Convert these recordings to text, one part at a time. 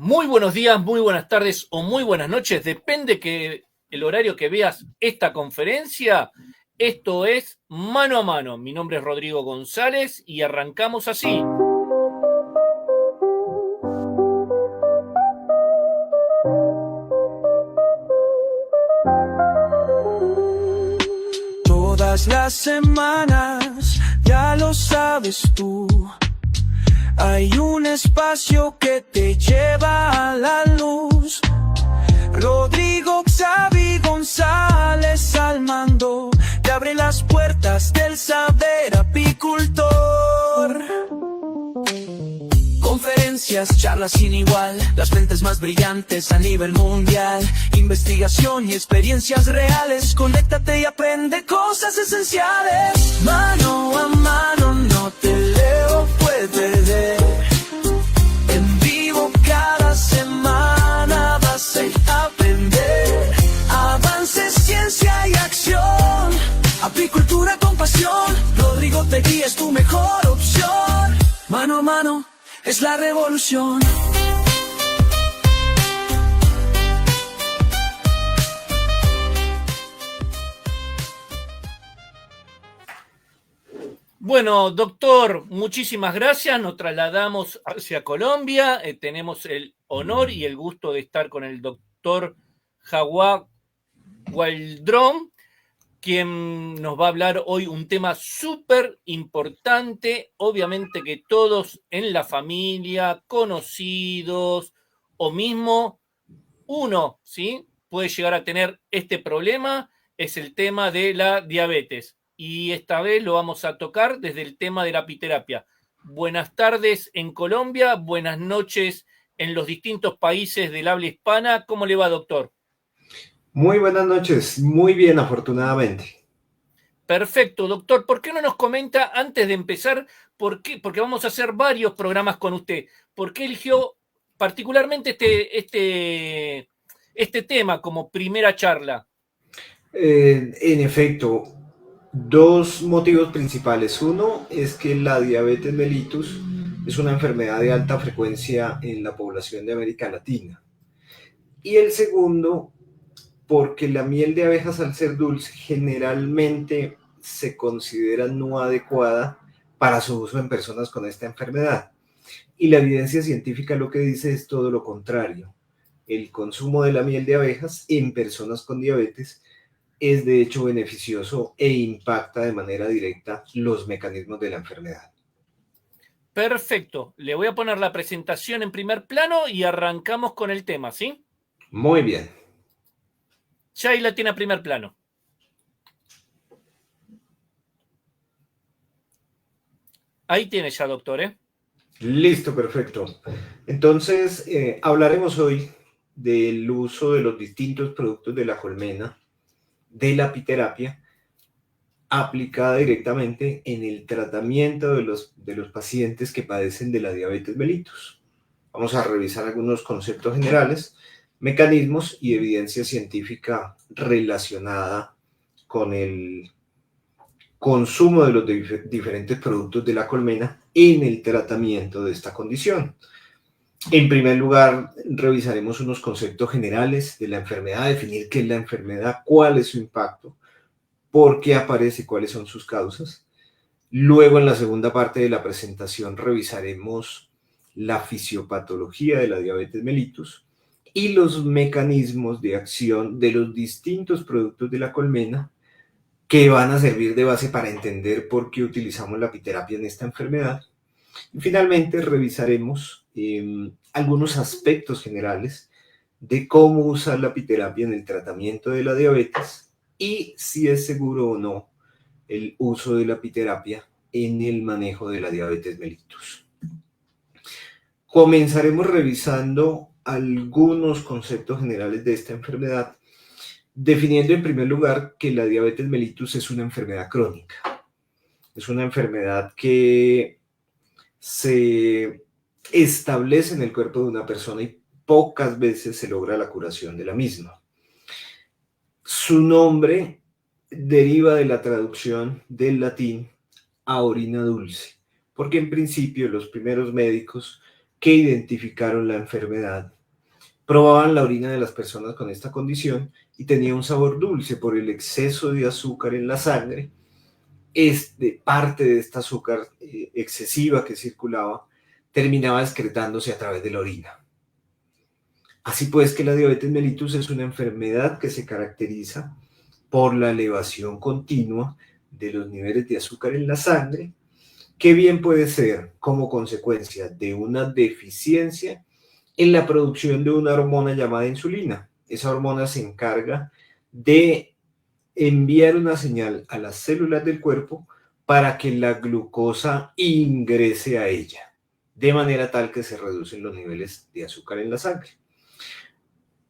Muy buenos días, muy buenas tardes o muy buenas noches. Depende que el horario que veas esta conferencia. Esto es Mano a Mano. Mi nombre es Rodrigo González y arrancamos así. Todas las semanas, ya lo sabes tú, hay un espacio que te lleva a la luz. Rodrigo Xavi González al mando, te abre las puertas del saber apicultor. Conferencias, charlas sin igual, las mentes más brillantes a nivel mundial, investigación y experiencias reales. Conéctate y aprende cosas esenciales. Mano a mano, no te leo, puedes perder. En vivo cada semana vas a aprender. Avances, ciencia y acción, apicultura con pasión. Rodrigo te guía, es tu mejor opción. Mano a mano es la revolución. Bueno, doctor, muchísimas gracias. Nos trasladamos hacia Colombia. Tenemos el honor y el gusto de estar con el doctor Jawad Waldron, quien nos va a hablar hoy un tema súper importante. Obviamente que todos en la familia, conocidos o mismo uno, ¿sí?, puede llegar a tener este problema. Es el tema de la diabetes. Y esta vez lo vamos a tocar desde el tema de la apiterapia. Buenas tardes en Colombia, buenas noches en los distintos países del habla hispana. ¿Cómo le va, doctor? Muy buenas noches, muy bien, afortunadamente. Perfecto, doctor. ¿Por qué no nos comenta, antes de empezar, por qué? Porque vamos a hacer varios programas con usted. ¿Por qué eligió particularmente este tema como primera charla? En efecto, dos motivos principales. Uno es que la diabetes mellitus es una enfermedad de alta frecuencia en la población de América Latina. Y el segundo, porque la miel de abejas, al ser dulce, generalmente se considera no adecuada para su uso en personas con esta enfermedad. Y la evidencia científica lo que dice es todo lo contrario. El consumo de la miel de abejas en personas con diabetes es de hecho beneficioso e impacta de manera directa los mecanismos de la enfermedad. Perfecto. Le voy a poner la presentación en primer plano y arrancamos con el tema, ¿sí? Muy bien. Ya ahí la tiene a primer plano. Ahí tiene ya, doctor, ¿eh? Listo, perfecto. Entonces, hablaremos hoy del uso de los distintos productos de la colmena, de la apiterapia, aplicada directamente en el tratamiento de los pacientes que padecen de la diabetes mellitus. Vamos a revisar algunos conceptos generales, mecanismos y evidencia científica relacionada con el consumo de los diferentes productos de la colmena en el tratamiento de esta condición. En primer lugar, revisaremos unos conceptos generales de la enfermedad, definir qué es la enfermedad, cuál es su impacto, por qué aparece, cuáles son sus causas. Luego, en la segunda parte de la presentación, revisaremos la fisiopatología de la diabetes mellitus y los mecanismos de acción de los distintos productos de la colmena que van a servir de base para entender por qué utilizamos la apiterapia en esta enfermedad. Y finalmente revisaremos algunos aspectos generales de cómo usar la apiterapia en el tratamiento de la diabetes y si es seguro o no el uso de la apiterapia en el manejo de la diabetes mellitus. Comenzaremos revisando algunos conceptos generales de esta enfermedad, definiendo en primer lugar que la diabetes mellitus es una enfermedad crónica. Es una enfermedad que se establece en el cuerpo de una persona y pocas veces se logra la curación de la misma. Su nombre deriva de la traducción del latín a orina dulce, porque en principio los primeros médicos que identificaron la enfermedad. Probaban la orina de las personas con esta condición y tenía un sabor dulce por el exceso de azúcar en la sangre. Parte de esta azúcar excesiva que circulaba terminaba excretándose a través de la orina. Así pues que la diabetes mellitus es una enfermedad que se caracteriza por la elevación continua de los niveles de azúcar en la sangre, que bien puede ser como consecuencia de una deficiencia en la producción de una hormona llamada insulina. Esa hormona se encarga de enviar una señal a las células del cuerpo para que la glucosa ingrese a ella, de manera tal que se reducen los niveles de azúcar en la sangre.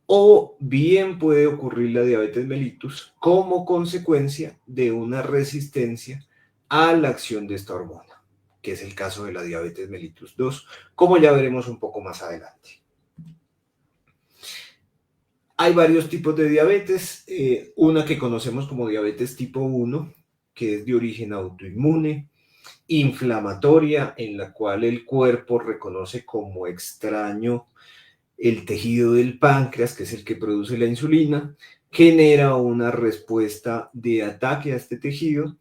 O bien puede ocurrir la diabetes mellitus como consecuencia de una resistencia a la acción de esta hormona, que es el caso de la diabetes mellitus 2, como ya veremos un poco más adelante. Hay varios tipos de diabetes, una que conocemos como diabetes tipo 1, que es de origen autoinmune, inflamatoria, en la cual el cuerpo reconoce como extraño el tejido del páncreas, que es el que produce la insulina, genera una respuesta de ataque a este tejido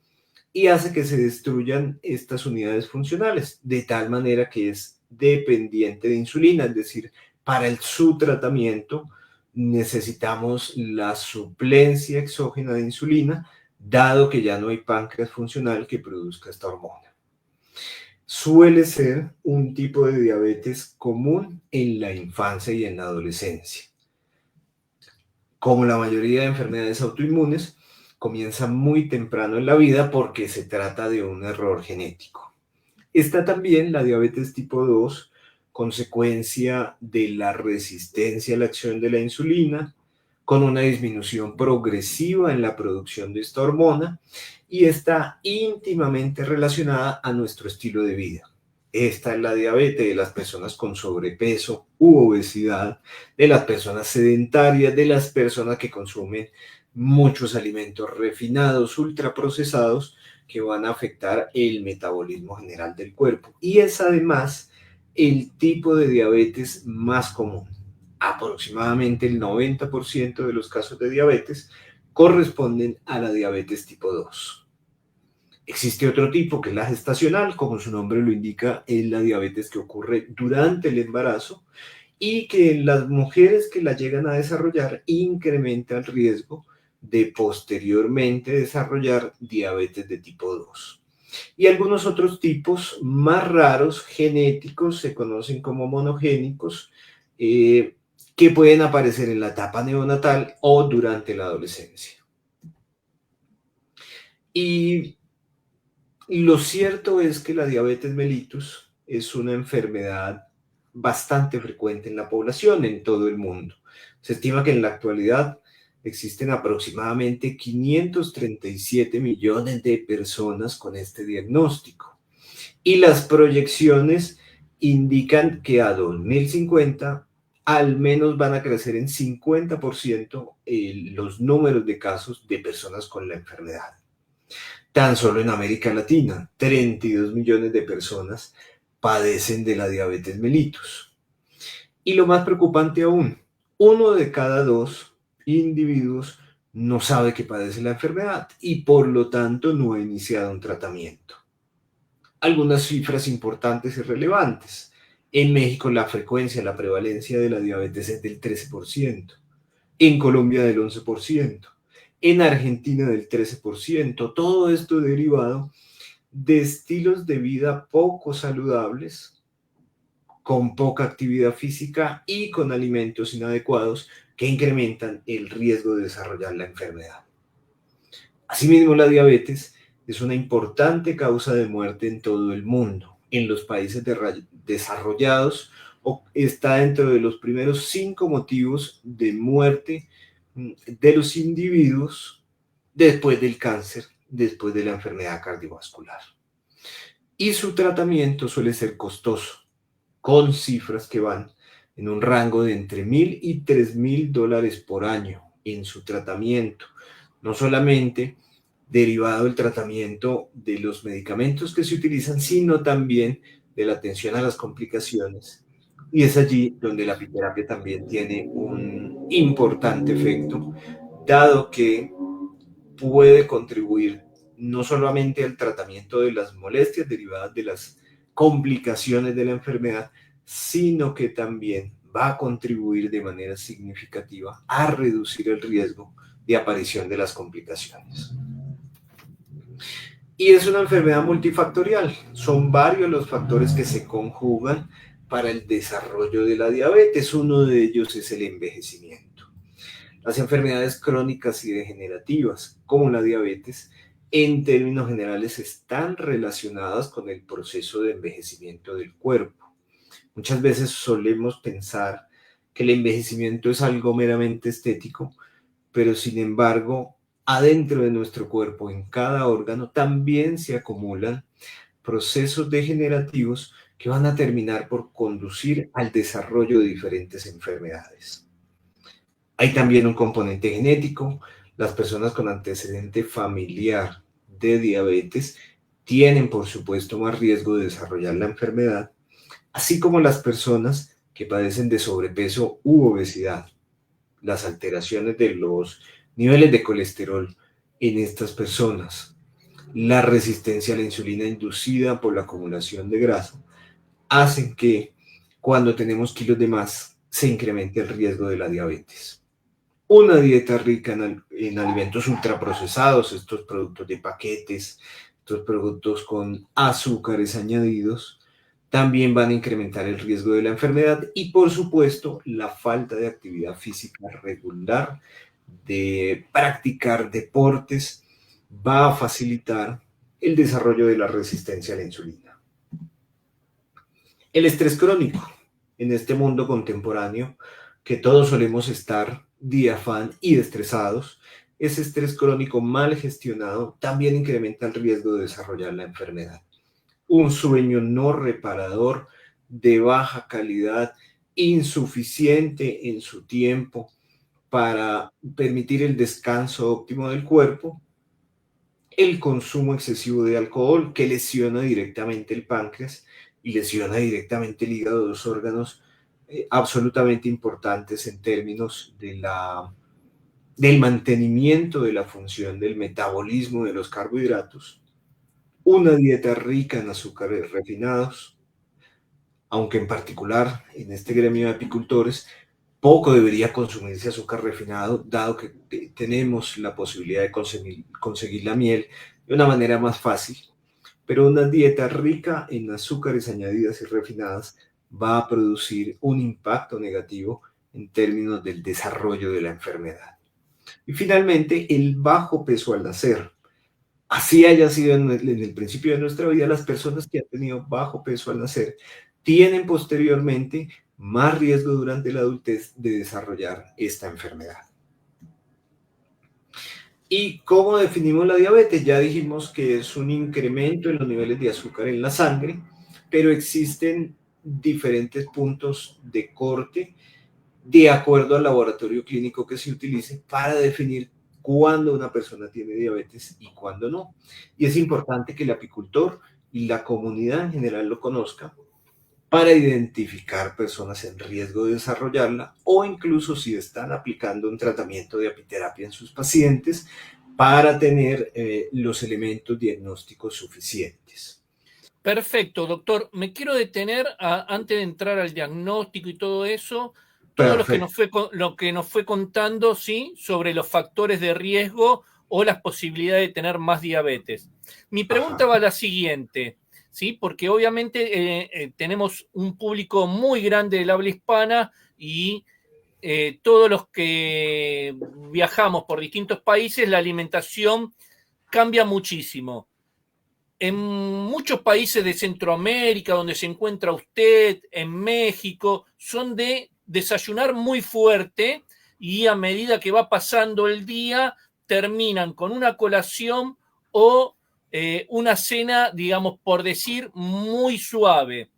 y hace que se destruyan estas unidades funcionales, de tal manera que es dependiente de insulina, es decir, para su tratamiento necesitamos la suplencia exógena de insulina, dado que ya no hay páncreas funcional que produzca esta hormona. Suele ser un tipo de diabetes común en la infancia y en la adolescencia. Como la mayoría de enfermedades autoinmunes, comienza muy temprano en la vida porque se trata de un error genético. Está también la diabetes tipo 2, consecuencia de la resistencia a la acción de la insulina, con una disminución progresiva en la producción de esta hormona, y está íntimamente relacionada a nuestro estilo de vida. Esta es la diabetes de las personas con sobrepeso u obesidad, de las personas sedentarias, de las personas que consumen muchos alimentos refinados, ultraprocesados, que van a afectar el metabolismo general del cuerpo. Y es además el tipo de diabetes más común. Aproximadamente el 90% de los casos de diabetes corresponden a la diabetes tipo 2. Existe otro tipo que es la gestacional, como su nombre lo indica, es la diabetes que ocurre durante el embarazo y que en las mujeres que la llegan a desarrollar incrementa el riesgo de posteriormente desarrollar diabetes de tipo 2. Y algunos otros tipos más raros, genéticos, se conocen como monogénicos, que pueden aparecer en la etapa neonatal o durante la adolescencia. Y lo cierto es que la diabetes mellitus es una enfermedad bastante frecuente en la población en todo el mundo. Se estima que en la actualidad existen aproximadamente 537 millones de personas con este diagnóstico. Y las proyecciones indican que a 2050 al menos van a crecer en 50% los números de casos de personas con la enfermedad. Tan solo en América Latina, 32 millones de personas padecen de la diabetes mellitus. Y lo más preocupante aún, 1 de cada 2 individuos no sabe que padece la enfermedad y por lo tanto no ha iniciado un tratamiento. Algunas cifras importantes y relevantes. En México la frecuencia, la prevalencia de la diabetes es del 13%, en Colombia del 11%. En Argentina del 13%, todo esto derivado de estilos de vida poco saludables, con poca actividad física y con alimentos inadecuados que incrementan el riesgo de desarrollar la enfermedad. Asimismo, la diabetes es una importante causa de muerte en todo el mundo. En los países desarrollados está dentro de los primeros 5 motivos de muerte de los individuos después del cáncer, después de la enfermedad cardiovascular. Y su tratamiento suele ser costoso, con cifras que van en un rango de entre $1,000 y $3,000 por año en su tratamiento. No solamente derivado del tratamiento de los medicamentos que se utilizan, sino también de la atención a las complicaciones Y es allí donde la apiterapia también tiene un importante efecto, dado que puede contribuir no solamente al tratamiento de las molestias derivadas de las complicaciones de la enfermedad, sino que también va a contribuir de manera significativa a reducir el riesgo de aparición de las complicaciones. Y es una enfermedad multifactorial. Son varios los factores que se conjugan para el desarrollo de la diabetes. Uno de ellos es el envejecimiento. Las enfermedades crónicas y degenerativas, como la diabetes, en términos generales están relacionadas con el proceso de envejecimiento del cuerpo. Muchas veces solemos pensar que el envejecimiento es algo meramente estético, pero sin embargo, adentro de nuestro cuerpo, en cada órgano, también se acumulan procesos degenerativos que van a terminar por conducir al desarrollo de diferentes enfermedades. Hay también un componente genético. Las personas con antecedente familiar de diabetes tienen, por supuesto, más riesgo de desarrollar la enfermedad, así como las personas que padecen de sobrepeso u obesidad. Las alteraciones de los niveles de colesterol en estas personas, la resistencia a la insulina inducida por la acumulación de grasa, hacen que cuando tenemos kilos de más se incremente el riesgo de la diabetes. Una dieta rica en alimentos ultraprocesados, estos productos de paquetes, estos productos con azúcares añadidos, también van a incrementar el riesgo de la enfermedad y, por supuesto, la falta de actividad física regular, de practicar deportes, va a facilitar el desarrollo de la resistencia a la insulina. El estrés crónico en este mundo contemporáneo, que todos solemos estar de afán y estresados, ese estrés crónico mal gestionado también incrementa el riesgo de desarrollar la enfermedad. Un sueño no reparador, de baja calidad, insuficiente en su tiempo para permitir el descanso óptimo del cuerpo, el consumo excesivo de alcohol que lesiona directamente el páncreas y lesiona directamente el hígado, dos órganos absolutamente importantes en términos del mantenimiento de la función del metabolismo de los carbohidratos. Una dieta rica en azúcares refinados, aunque en particular en este gremio de apicultores poco debería consumirse azúcar refinado, dado que tenemos la posibilidad de conseguir la miel de una manera más fácil, pero una dieta rica en azúcares añadidas y refinadas va a producir un impacto negativo en términos del desarrollo de la enfermedad. Y finalmente, el bajo peso al nacer. Así haya sido en el principio de nuestra vida, las personas que han tenido bajo peso al nacer tienen posteriormente más riesgo durante la adultez de desarrollar esta enfermedad. ¿Y cómo definimos la diabetes? Ya dijimos que es un incremento en los niveles de azúcar en la sangre, pero existen diferentes puntos de corte de acuerdo al laboratorio clínico que se utilice para definir cuándo una persona tiene diabetes y cuándo no. Y es importante que el apicultor y la comunidad en general lo conozca para identificar personas en riesgo de desarrollarla o incluso si están aplicando un tratamiento de apiterapia en sus pacientes para tener los elementos diagnósticos suficientes. Perfecto, doctor. Me quiero detener antes de entrar al diagnóstico y todo eso, todo lo que nos fue contando, ¿sí?, sobre los factores de riesgo o las posibilidades de tener más diabetes. Mi pregunta va a la siguiente, ¿sí?, porque obviamente tenemos un público muy grande del habla hispana y todos los que viajamos por distintos países, la alimentación cambia muchísimo. En muchos países de Centroamérica, donde se encuentra usted, en México, son de desayunar muy fuerte y a medida que va pasando el día terminan con una colación o una cena, digamos, por decir, muy suave.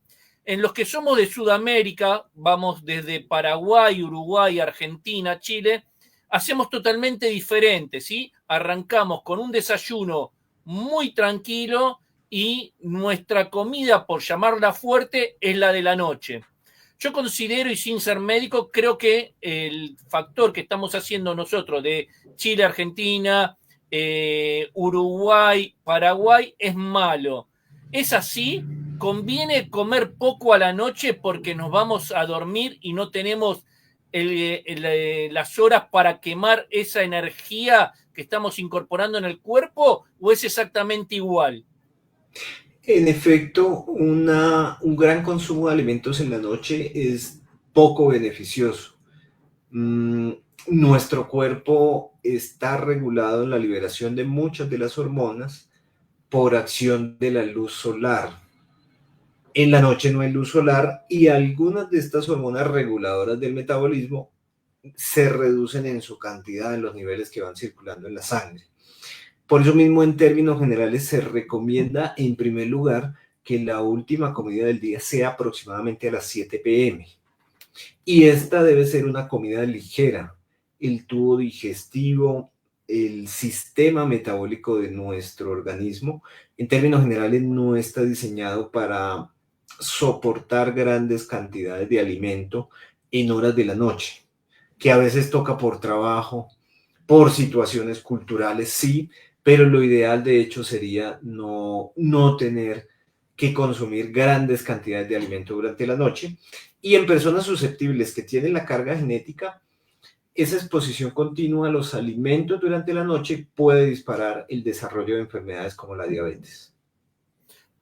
En los que somos de Sudamérica, vamos desde Paraguay, Uruguay, Argentina, Chile, hacemos totalmente diferente, ¿sí? Arrancamos con un desayuno muy tranquilo y nuestra comida, por llamarla fuerte, es la de la noche. Yo considero, y sin ser médico, creo que el factor que estamos haciendo nosotros de Chile, Argentina, Uruguay, Paraguay es malo. ¿Es así? ¿Conviene comer poco a la noche porque nos vamos a dormir y no tenemos las horas para quemar esa energía que estamos incorporando en el cuerpo, o es exactamente igual? En efecto, un gran consumo de alimentos en la noche es poco beneficioso. Mm, Nuestro cuerpo está regulado en la liberación de muchas de las hormonas por acción de la luz solar. En la noche no hay luz solar y algunas de estas hormonas reguladoras del metabolismo se reducen en su cantidad en los niveles que van circulando en la sangre. Por eso mismo, en términos generales, se recomienda en primer lugar que la última comida del día sea aproximadamente a las 7 p.m. Y esta debe ser una comida ligera. El tubo digestivo, el sistema metabólico de nuestro organismo, en términos generales, no está diseñado para soportar grandes cantidades de alimento en horas de la noche, que a veces toca por trabajo, por situaciones culturales, sí, pero lo ideal de hecho sería no tener que consumir grandes cantidades de alimento durante la noche. Y en personas susceptibles que tienen la carga genética, esa exposición continua a los alimentos durante la noche puede disparar el desarrollo de enfermedades como la diabetes.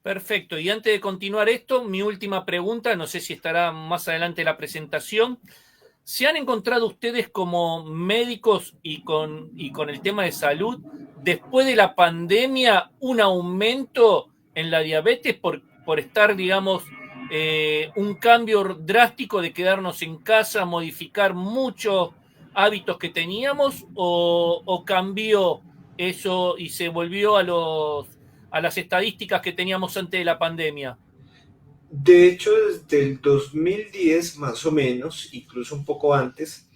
Perfecto. Y antes de continuar esto, mi última pregunta, no sé si estará más adelante la presentación. ¿Se han encontrado ustedes como médicos y con el tema de salud, después de la pandemia, un aumento en la diabetes por estar, digamos, un cambio drástico de quedarnos en casa, modificar muchos hábitos que teníamos, o cambió eso y se volvió a las estadísticas que teníamos antes de la pandemia? De hecho, desde el 2010 más o menos, incluso un poco antes,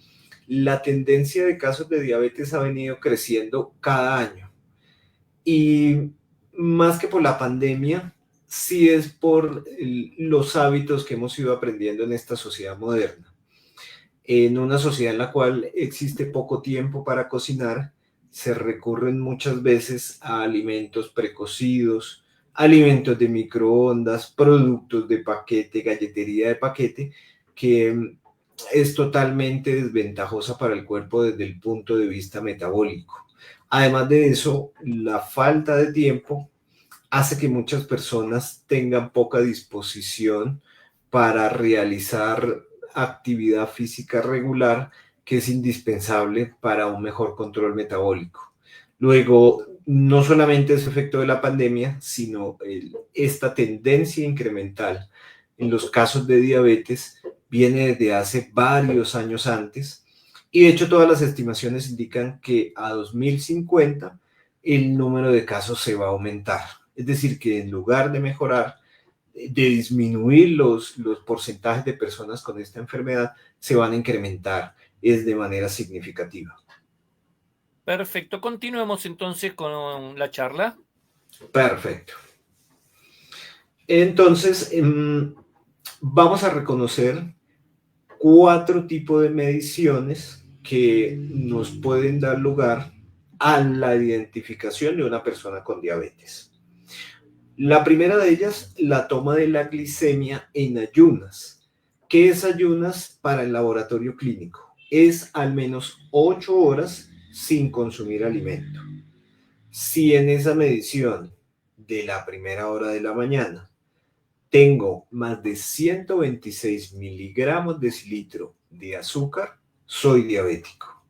la tendencia de casos de diabetes ha venido creciendo cada año. Y más que por la pandemia, sí es por los hábitos que hemos ido aprendiendo en esta sociedad moderna. En una sociedad en la cual existe poco tiempo para cocinar, se recurren muchas veces a alimentos precocidos, alimentos de microondas, productos de paquete, galletería de paquete, que es totalmente desventajosa para el cuerpo desde el punto de vista metabólico. Además de eso, la falta de tiempo hace que muchas personas tengan poca disposición para realizar actividad física regular, que es indispensable para un mejor control metabólico. Luego, no solamente es efecto de la pandemia, sino esta tendencia incremental en los casos de diabetes viene desde hace varios años antes, y de hecho todas las estimaciones indican que a 2050 el número de casos se va a aumentar. Es decir, que en lugar de mejorar, de disminuir los porcentajes de personas con esta enfermedad, se van a incrementar de manera significativa. Perfecto. Continuemos entonces con la charla. Perfecto. Entonces, vamos a reconocer 4 tipos de mediciones que nos pueden dar lugar a la identificación de una persona con diabetes. La primera de ellas, la toma de la glicemia en ayunas. ¿Qué es ayunas para el laboratorio clínico? Es al menos 8 horas sin consumir alimento. Si en esa medición de la primera hora de la mañana tengo más de 126 miligramos decilitro de azúcar, soy diabético.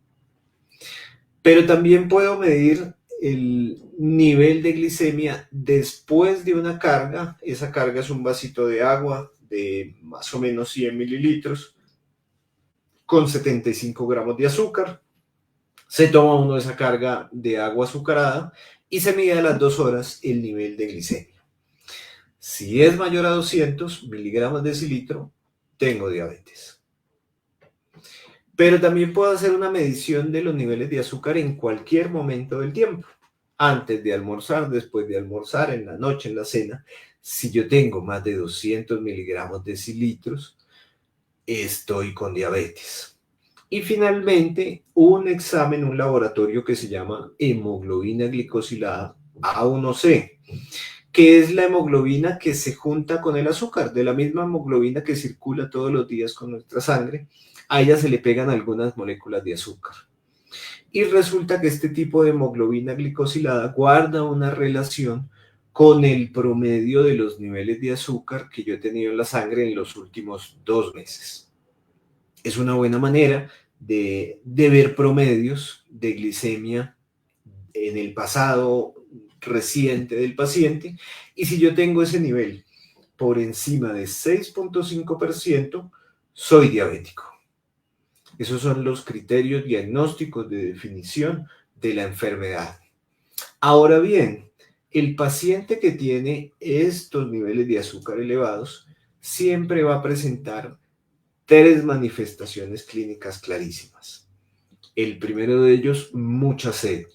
Pero también puedo medir el nivel de glicemia después de una carga. Esa carga es un vasito de agua de más o menos 100 mililitros con 75 gramos de azúcar. Se toma uno esa carga de agua azucarada y se mide a las 2 horas el nivel de glicemia. Si es mayor a 200 miligramos de decilitro, tengo diabetes. Pero también puedo hacer una medición de los niveles de azúcar en cualquier momento del tiempo. Antes de almorzar, después de almorzar, en la noche, en la cena. Si yo tengo más de 200 miligramos de decilitros, estoy con diabetes. Y finalmente, un examen, un laboratorio que se llama hemoglobina glicosilada A1C, que es la hemoglobina que se junta con el azúcar, de la misma hemoglobina que circula todos los días con nuestra sangre. A ella se le pegan algunas moléculas de azúcar. Y resulta que este tipo de hemoglobina glicosilada guarda una relación con el promedio de los niveles de azúcar que yo he tenido en la sangre en los últimos 2 meses. Es una buena manera de ver promedios de glicemia en el pasado reciente del paciente, y si yo tengo ese nivel por encima de 6.5%, soy diabético. Esos son los criterios diagnósticos de definición de la enfermedad. Ahora bien, el paciente que tiene estos niveles de azúcar elevados siempre va a presentar 3 manifestaciones clínicas clarísimas. El primero de ellos, mucha sed,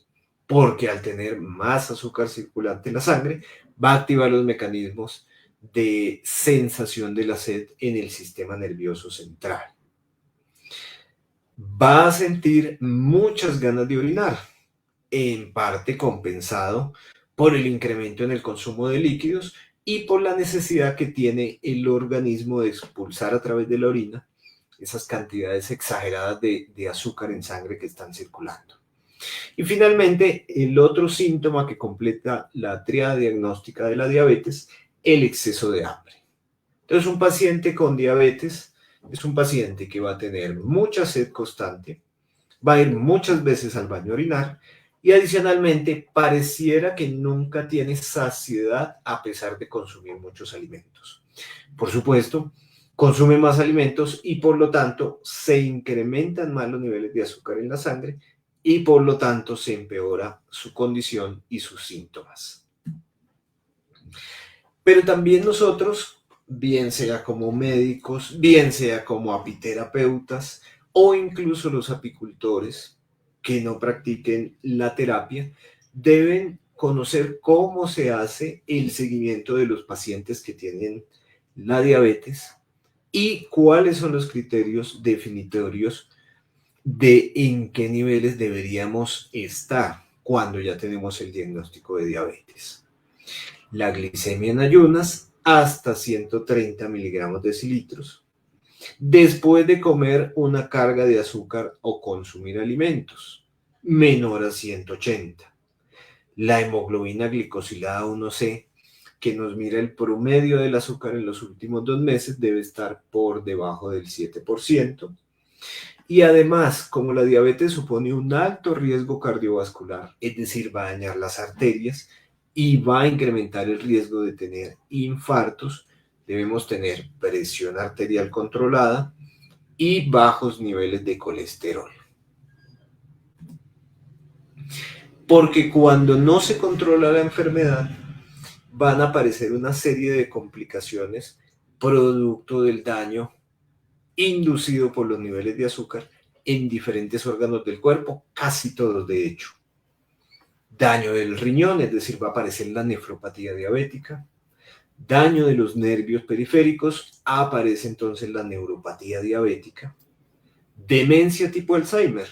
porque al tener más azúcar circulante en la sangre, va a activar los mecanismos de sensación de la sed en el sistema nervioso central. Va a sentir muchas ganas de orinar, en parte compensado por el incremento en el consumo de líquidos y por la necesidad que tiene el organismo de expulsar a través de la orina esas cantidades exageradas de azúcar en sangre que están circulando. Y finalmente, el otro síntoma que completa la tríada diagnóstica de la diabetes, el exceso de hambre. Entonces, un paciente con diabetes es un paciente que va a tener mucha sed constante, va a ir muchas veces al baño a orinar y adicionalmente pareciera que nunca tiene saciedad a pesar de consumir muchos alimentos. Por supuesto, consume más alimentos y por lo tanto se incrementan más los niveles de azúcar en la sangre y por lo tanto se empeora su condición y sus síntomas. Pero también nosotros, bien sea como médicos, bien sea como apiterapeutas o incluso los apicultores que no practiquen la terapia, deben conocer cómo se hace el seguimiento de los pacientes que tienen la diabetes y cuáles son los criterios definitorios de en qué niveles deberíamos estar cuando ya tenemos el diagnóstico de diabetes. La glicemia en ayunas hasta 130 miligramos decilitros. Después de comer una carga de azúcar o consumir alimentos, menor a 180. La hemoglobina glicosilada 1C, que nos mira el promedio del azúcar en los últimos 2 meses, debe estar por debajo del 7%. Y además, como la diabetes supone un alto riesgo cardiovascular, es decir, va a dañar las arterias y va a incrementar el riesgo de tener infartos, debemos tener presión arterial controlada y bajos niveles de colesterol. Porque cuando no se controla la enfermedad, van a aparecer una serie de complicaciones producto del daño inducido por los niveles de azúcar en diferentes órganos del cuerpo, casi todos de hecho. Daño del riñón, es decir, va a aparecer la nefropatía diabética. Daño de los nervios periféricos, aparece entonces la neuropatía diabética. Demencia tipo Alzheimer.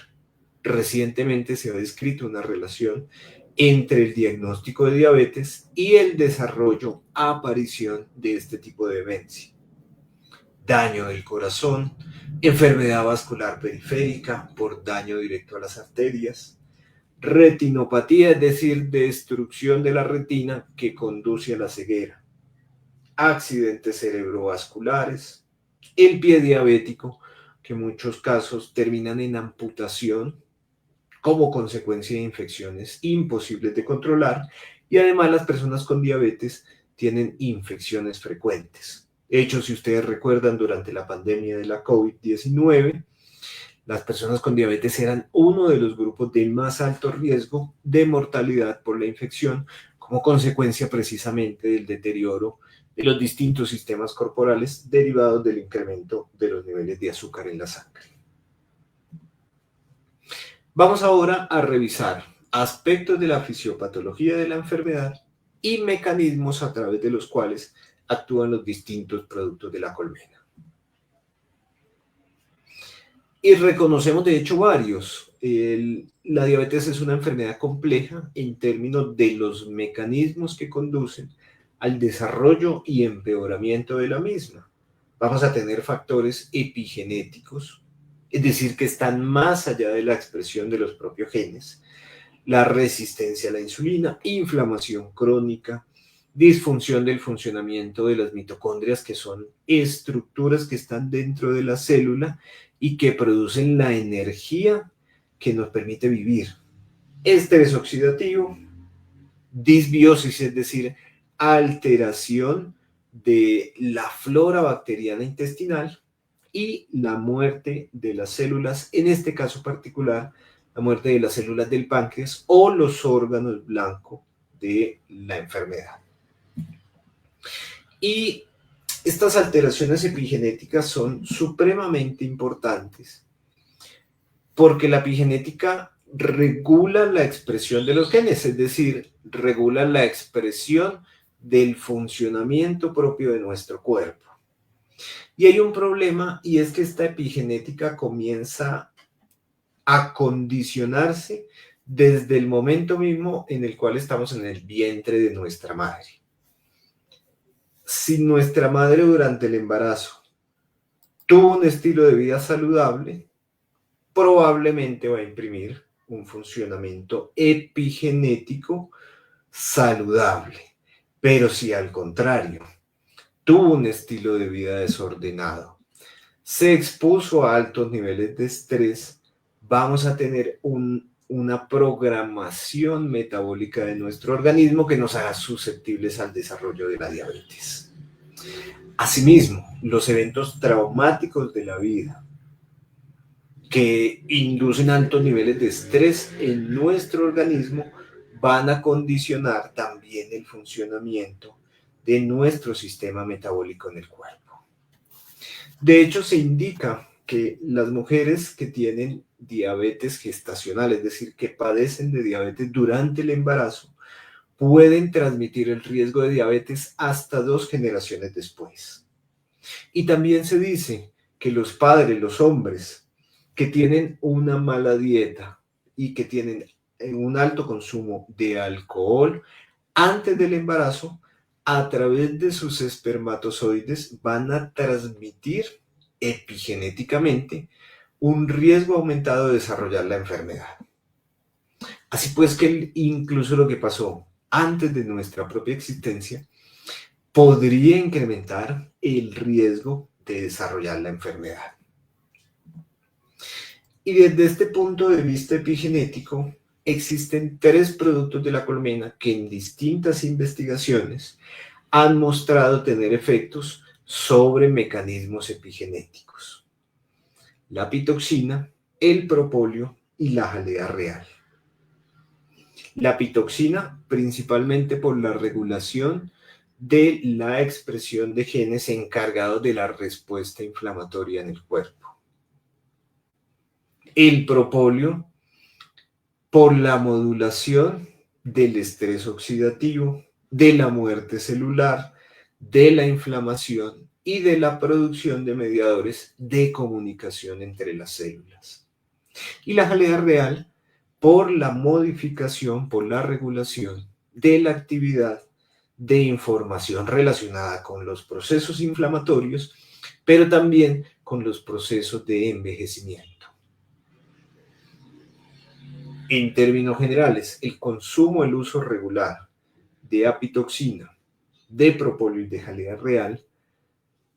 Recientemente se ha descrito una relación entre el diagnóstico de diabetes y el desarrollo, aparición de este tipo de demencia. Daño del corazón, enfermedad vascular periférica por daño directo a las arterias, retinopatía, es decir, destrucción de la retina que conduce a la ceguera, accidentes cerebrovasculares, el pie diabético, que en muchos casos terminan en amputación como consecuencia de infecciones imposibles de controlar, y además las personas con diabetes tienen infecciones frecuentes. De hecho, si ustedes recuerdan, durante la pandemia de la COVID-19, las personas con diabetes eran uno de los grupos de más alto riesgo de mortalidad por la infección, como consecuencia precisamente del deterioro de los distintos sistemas corporales derivados del incremento de los niveles de azúcar en la sangre. Vamos ahora a revisar aspectos de la fisiopatología de la enfermedad y mecanismos a través de los cuales actúan los distintos productos de la colmena. Y reconocemos de hecho varios. La diabetes es una enfermedad compleja en términos de los mecanismos que conducen al desarrollo y empeoramiento de la misma. Vamos a tener factores epigenéticos, es decir, que están más allá de la expresión de los propios genes, la resistencia a la insulina, inflamación crónica, disfunción del funcionamiento de las mitocondrias, que son estructuras que están dentro de la célula y que producen la energía que nos permite vivir. Estrés oxidativo, disbiosis, es decir, alteración de la flora bacteriana intestinal, y la muerte de las células, en este caso particular, la muerte de las células del páncreas o los órganos blancos de la enfermedad. Y estas alteraciones epigenéticas son supremamente importantes porque la epigenética regula la expresión de los genes, es decir, regula la expresión del funcionamiento propio de nuestro cuerpo. Y hay un problema, y es que esta epigenética comienza a condicionarse desde el momento mismo en el cual estamos en el vientre de nuestra madre. Si nuestra madre durante el embarazo tuvo un estilo de vida saludable, probablemente va a imprimir un funcionamiento epigenético saludable. Pero si al contrario tuvo un estilo de vida desordenado, se expuso a altos niveles de estrés, vamos a tener una programación metabólica de nuestro organismo que nos haga susceptibles al desarrollo de la diabetes. Asimismo, los eventos traumáticos de la vida que inducen altos niveles de estrés en nuestro organismo van a condicionar también el funcionamiento de nuestro sistema metabólico en el cuerpo. De hecho, se indica que las mujeres que tienen diabetes gestacional, es decir, que padecen de diabetes durante el embarazo, pueden transmitir el riesgo de diabetes hasta 2 generaciones después. Y también se dice que los padres, los hombres, que tienen una mala dieta y que tienen un alto consumo de alcohol antes del embarazo, a través de sus espermatozoides van a transmitir epigenéticamente un riesgo aumentado de desarrollar la enfermedad. Así pues que incluso lo que pasó antes de nuestra propia existencia podría incrementar el riesgo de desarrollar la enfermedad. Y desde este punto de vista epigenético, existen 3 productos de la colmena que en distintas investigaciones han mostrado tener efectos sobre mecanismos epigenéticos: la pitoxina, el propóleo y la jalea real. La pitoxina, principalmente por la regulación de la expresión de genes encargados de la respuesta inflamatoria en el cuerpo. El propóleo, por la modulación del estrés oxidativo, de la muerte celular, de la inflamación y de la producción de mediadores de comunicación entre las células. Y la jalea real, por la modificación, por la regulación de la actividad de información relacionada con los procesos inflamatorios, pero también con los procesos de envejecimiento. En términos generales, el consumo, el uso regular de apitoxina, de propóleo y de jalea real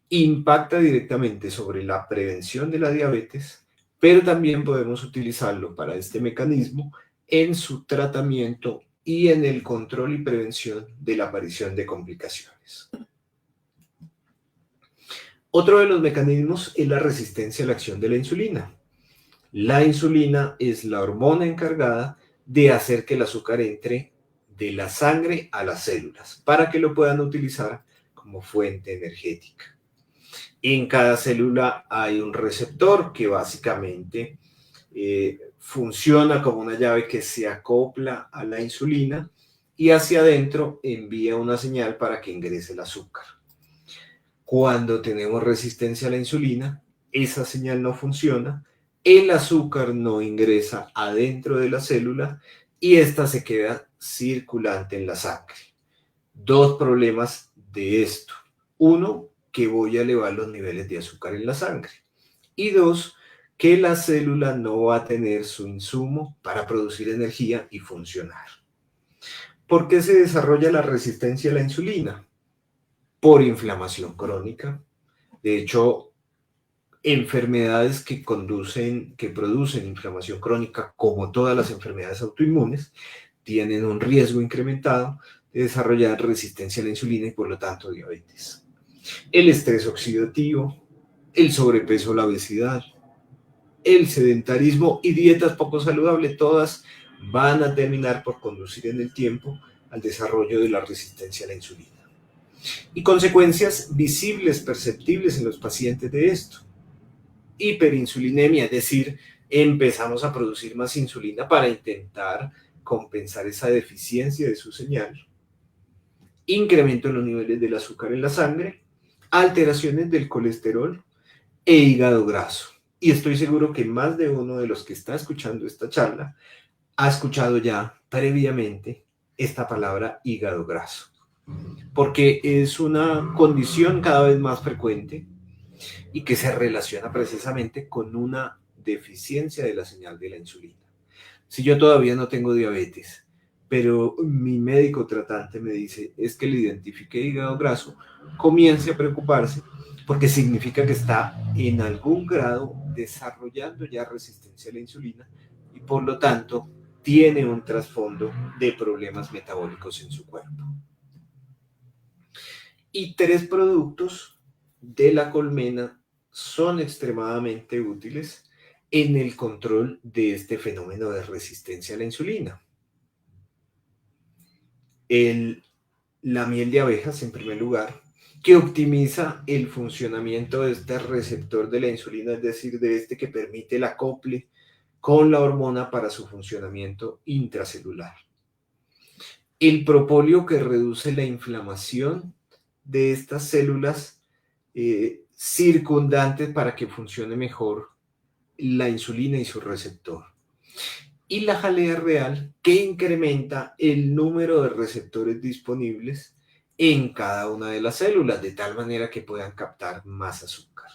impacta directamente sobre la prevención de la diabetes, pero también podemos utilizarlo para este mecanismo en su tratamiento y en el control y prevención de la aparición de complicaciones. Otro de los mecanismos es la resistencia a la acción de la insulina. La insulina es la hormona encargada de hacer que el azúcar entre de la sangre a las células para que lo puedan utilizar como fuente energética. En cada célula hay un receptor que básicamente funciona como una llave que se acopla a la insulina y hacia adentro envía una señal para que ingrese el azúcar. Cuando tenemos resistencia a la insulina, esa señal no funciona el azúcar no ingresa adentro de la célula y ésta se queda circulante en la sangre. Dos problemas de esto. Uno, que voy a elevar los niveles de azúcar en la sangre. Y dos, que la célula no va a tener su insumo para producir energía y funcionar. ¿Por qué se desarrolla la resistencia a la insulina? Por inflamación crónica. De hecho, enfermedades que producen inflamación crónica, como todas las enfermedades autoinmunes, tienen un riesgo incrementado de desarrollar resistencia a la insulina y por lo tanto diabetes. El estrés oxidativo, el sobrepeso, la obesidad, el sedentarismo y dietas poco saludables, todas van a terminar por conducir en el tiempo al desarrollo de la resistencia a la insulina. Y consecuencias visibles, perceptibles en los pacientes de esto. Hiperinsulinemia, es decir, empezamos a producir más insulina para intentar compensar esa deficiencia de su señal. Incremento en los niveles del azúcar en la sangre, alteraciones del colesterol e hígado graso. Y estoy seguro que más de uno de los que está escuchando esta charla ha escuchado ya previamente esta palabra hígado graso, porque es una condición cada vez más frecuente y que se relaciona precisamente con una deficiencia de la señal de la insulina. Si yo todavía no tengo diabetes, pero mi médico tratante me dice es que le identifique hígado graso, comience a preocuparse porque significa que está en algún grado desarrollando ya resistencia a la insulina y por lo tanto tiene un trasfondo de problemas metabólicos en su cuerpo. Y 3 productos de la colmena son extremadamente útiles en el control de este fenómeno de resistencia a la insulina. La miel de abejas, en primer lugar, que optimiza el funcionamiento de este receptor de la insulina, es decir, de este que permite el acople con la hormona para su funcionamiento intracelular. El propóleo, que reduce la inflamación de estas células circundantes para que funcione mejor la insulina y su receptor. Y la jalea real, que incrementa el número de receptores disponibles en cada una de las células, de tal manera que puedan captar más azúcar.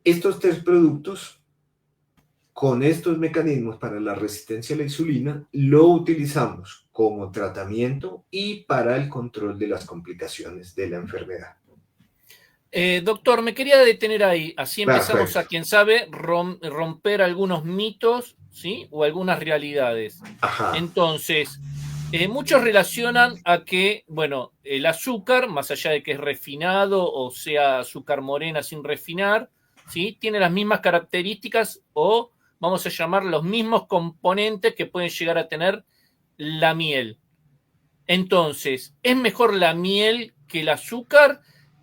Estos 3 productos, con estos mecanismos para la resistencia a la insulina, lo utilizamos como tratamiento y para el control de las complicaciones de la enfermedad. Doctor, me quería detener ahí, así empezamos Perfecto. a, quien sabe, romper algunos mitos, ¿sí? O algunas realidades. Ajá. Entonces, muchos relacionan a que, bueno, el azúcar, más allá de que es refinado o sea azúcar morena sin refinar, ¿sí? Tiene las mismas características o vamos a llamar los mismos componentes que pueden llegar a tener la miel. Entonces, ¿es mejor la miel que el azúcar?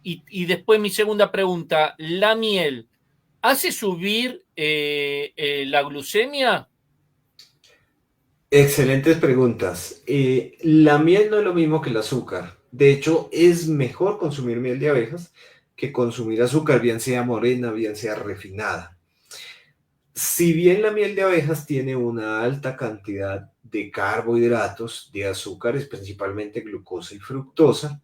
Y después mi segunda pregunta, ¿la miel hace subir la glucemia? Excelentes preguntas. La miel no es lo mismo que el azúcar. De hecho, es mejor consumir miel de abejas que consumir azúcar, bien sea morena, bien sea refinada. Si bien la miel de abejas tiene una alta cantidad de carbohidratos, de azúcares, principalmente glucosa y fructosa,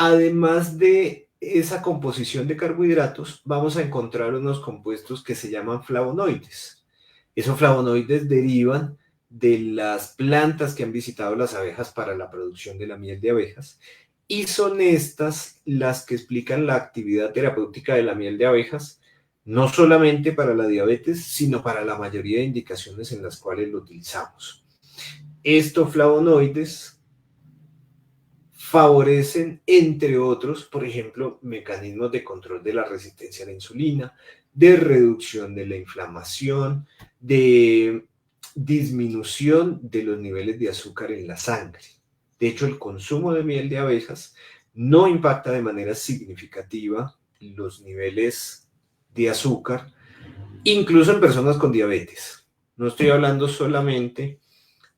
además de esa composición de carbohidratos, vamos a encontrar unos compuestos que se llaman flavonoides. Esos flavonoides derivan de las plantas que han visitado las abejas para la producción de la miel de abejas y son estas las que explican la actividad terapéutica de la miel de abejas, no solamente para la diabetes, sino para la mayoría de indicaciones en las cuales lo utilizamos. Estos flavonoides favorecen, entre otros, por ejemplo, mecanismos de control de la resistencia a la insulina, de reducción de la inflamación, de disminución de los niveles de azúcar en la sangre. De hecho, el consumo de miel de abejas no impacta de manera significativa los niveles de azúcar, incluso en personas con diabetes. No estoy hablando solamente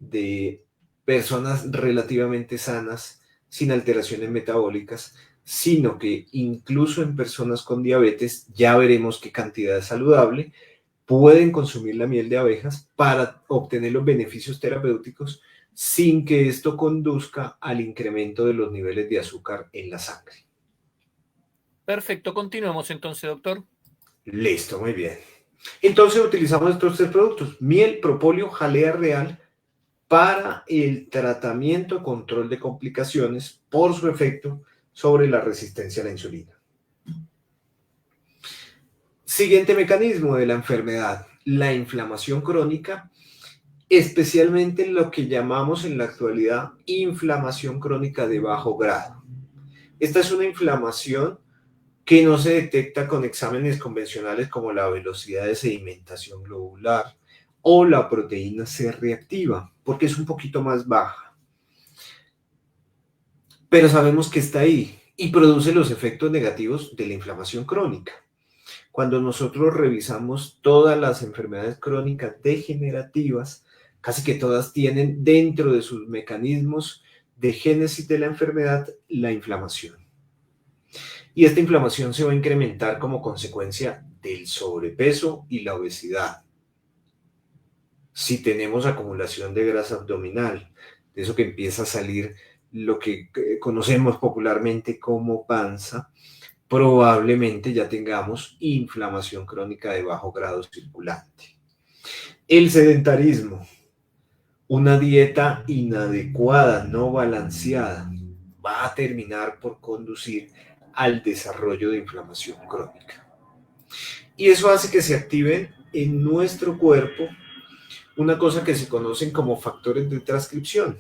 de personas relativamente sanas, sin alteraciones metabólicas, sino que incluso en personas con diabetes ya veremos qué cantidad es saludable, pueden consumir la miel de abejas para obtener los beneficios terapéuticos sin que esto conduzca al incremento de los niveles de azúcar en la sangre. Perfecto, continuemos entonces, doctor. Listo, muy bien. Entonces utilizamos estos 3 productos, miel, propóleo, jalea real, para el tratamiento y control de complicaciones por su efecto sobre la resistencia a la insulina. Siguiente mecanismo de la enfermedad, la inflamación crónica, especialmente lo que llamamos en la actualidad inflamación crónica de bajo grado. Esta es una inflamación que no se detecta con exámenes convencionales como la velocidad de sedimentación globular o la proteína C reactiva, porque es un poquito más baja. Pero sabemos que está ahí y produce los efectos negativos de la inflamación crónica. Cuando nosotros revisamos todas las enfermedades crónicas degenerativas, casi que todas tienen dentro de sus mecanismos de génesis de la enfermedad la inflamación. Y esta inflamación se va a incrementar como consecuencia del sobrepeso y la obesidad. Si tenemos acumulación de grasa abdominal, de eso que empieza a salir lo que conocemos popularmente como panza, probablemente ya tengamos inflamación crónica de bajo grado circulante. El sedentarismo, una dieta inadecuada, no balanceada, va a terminar por conducir al desarrollo de inflamación crónica. Y eso hace que se activen en nuestro cuerpo una cosa que se conocen como factores de transcripción.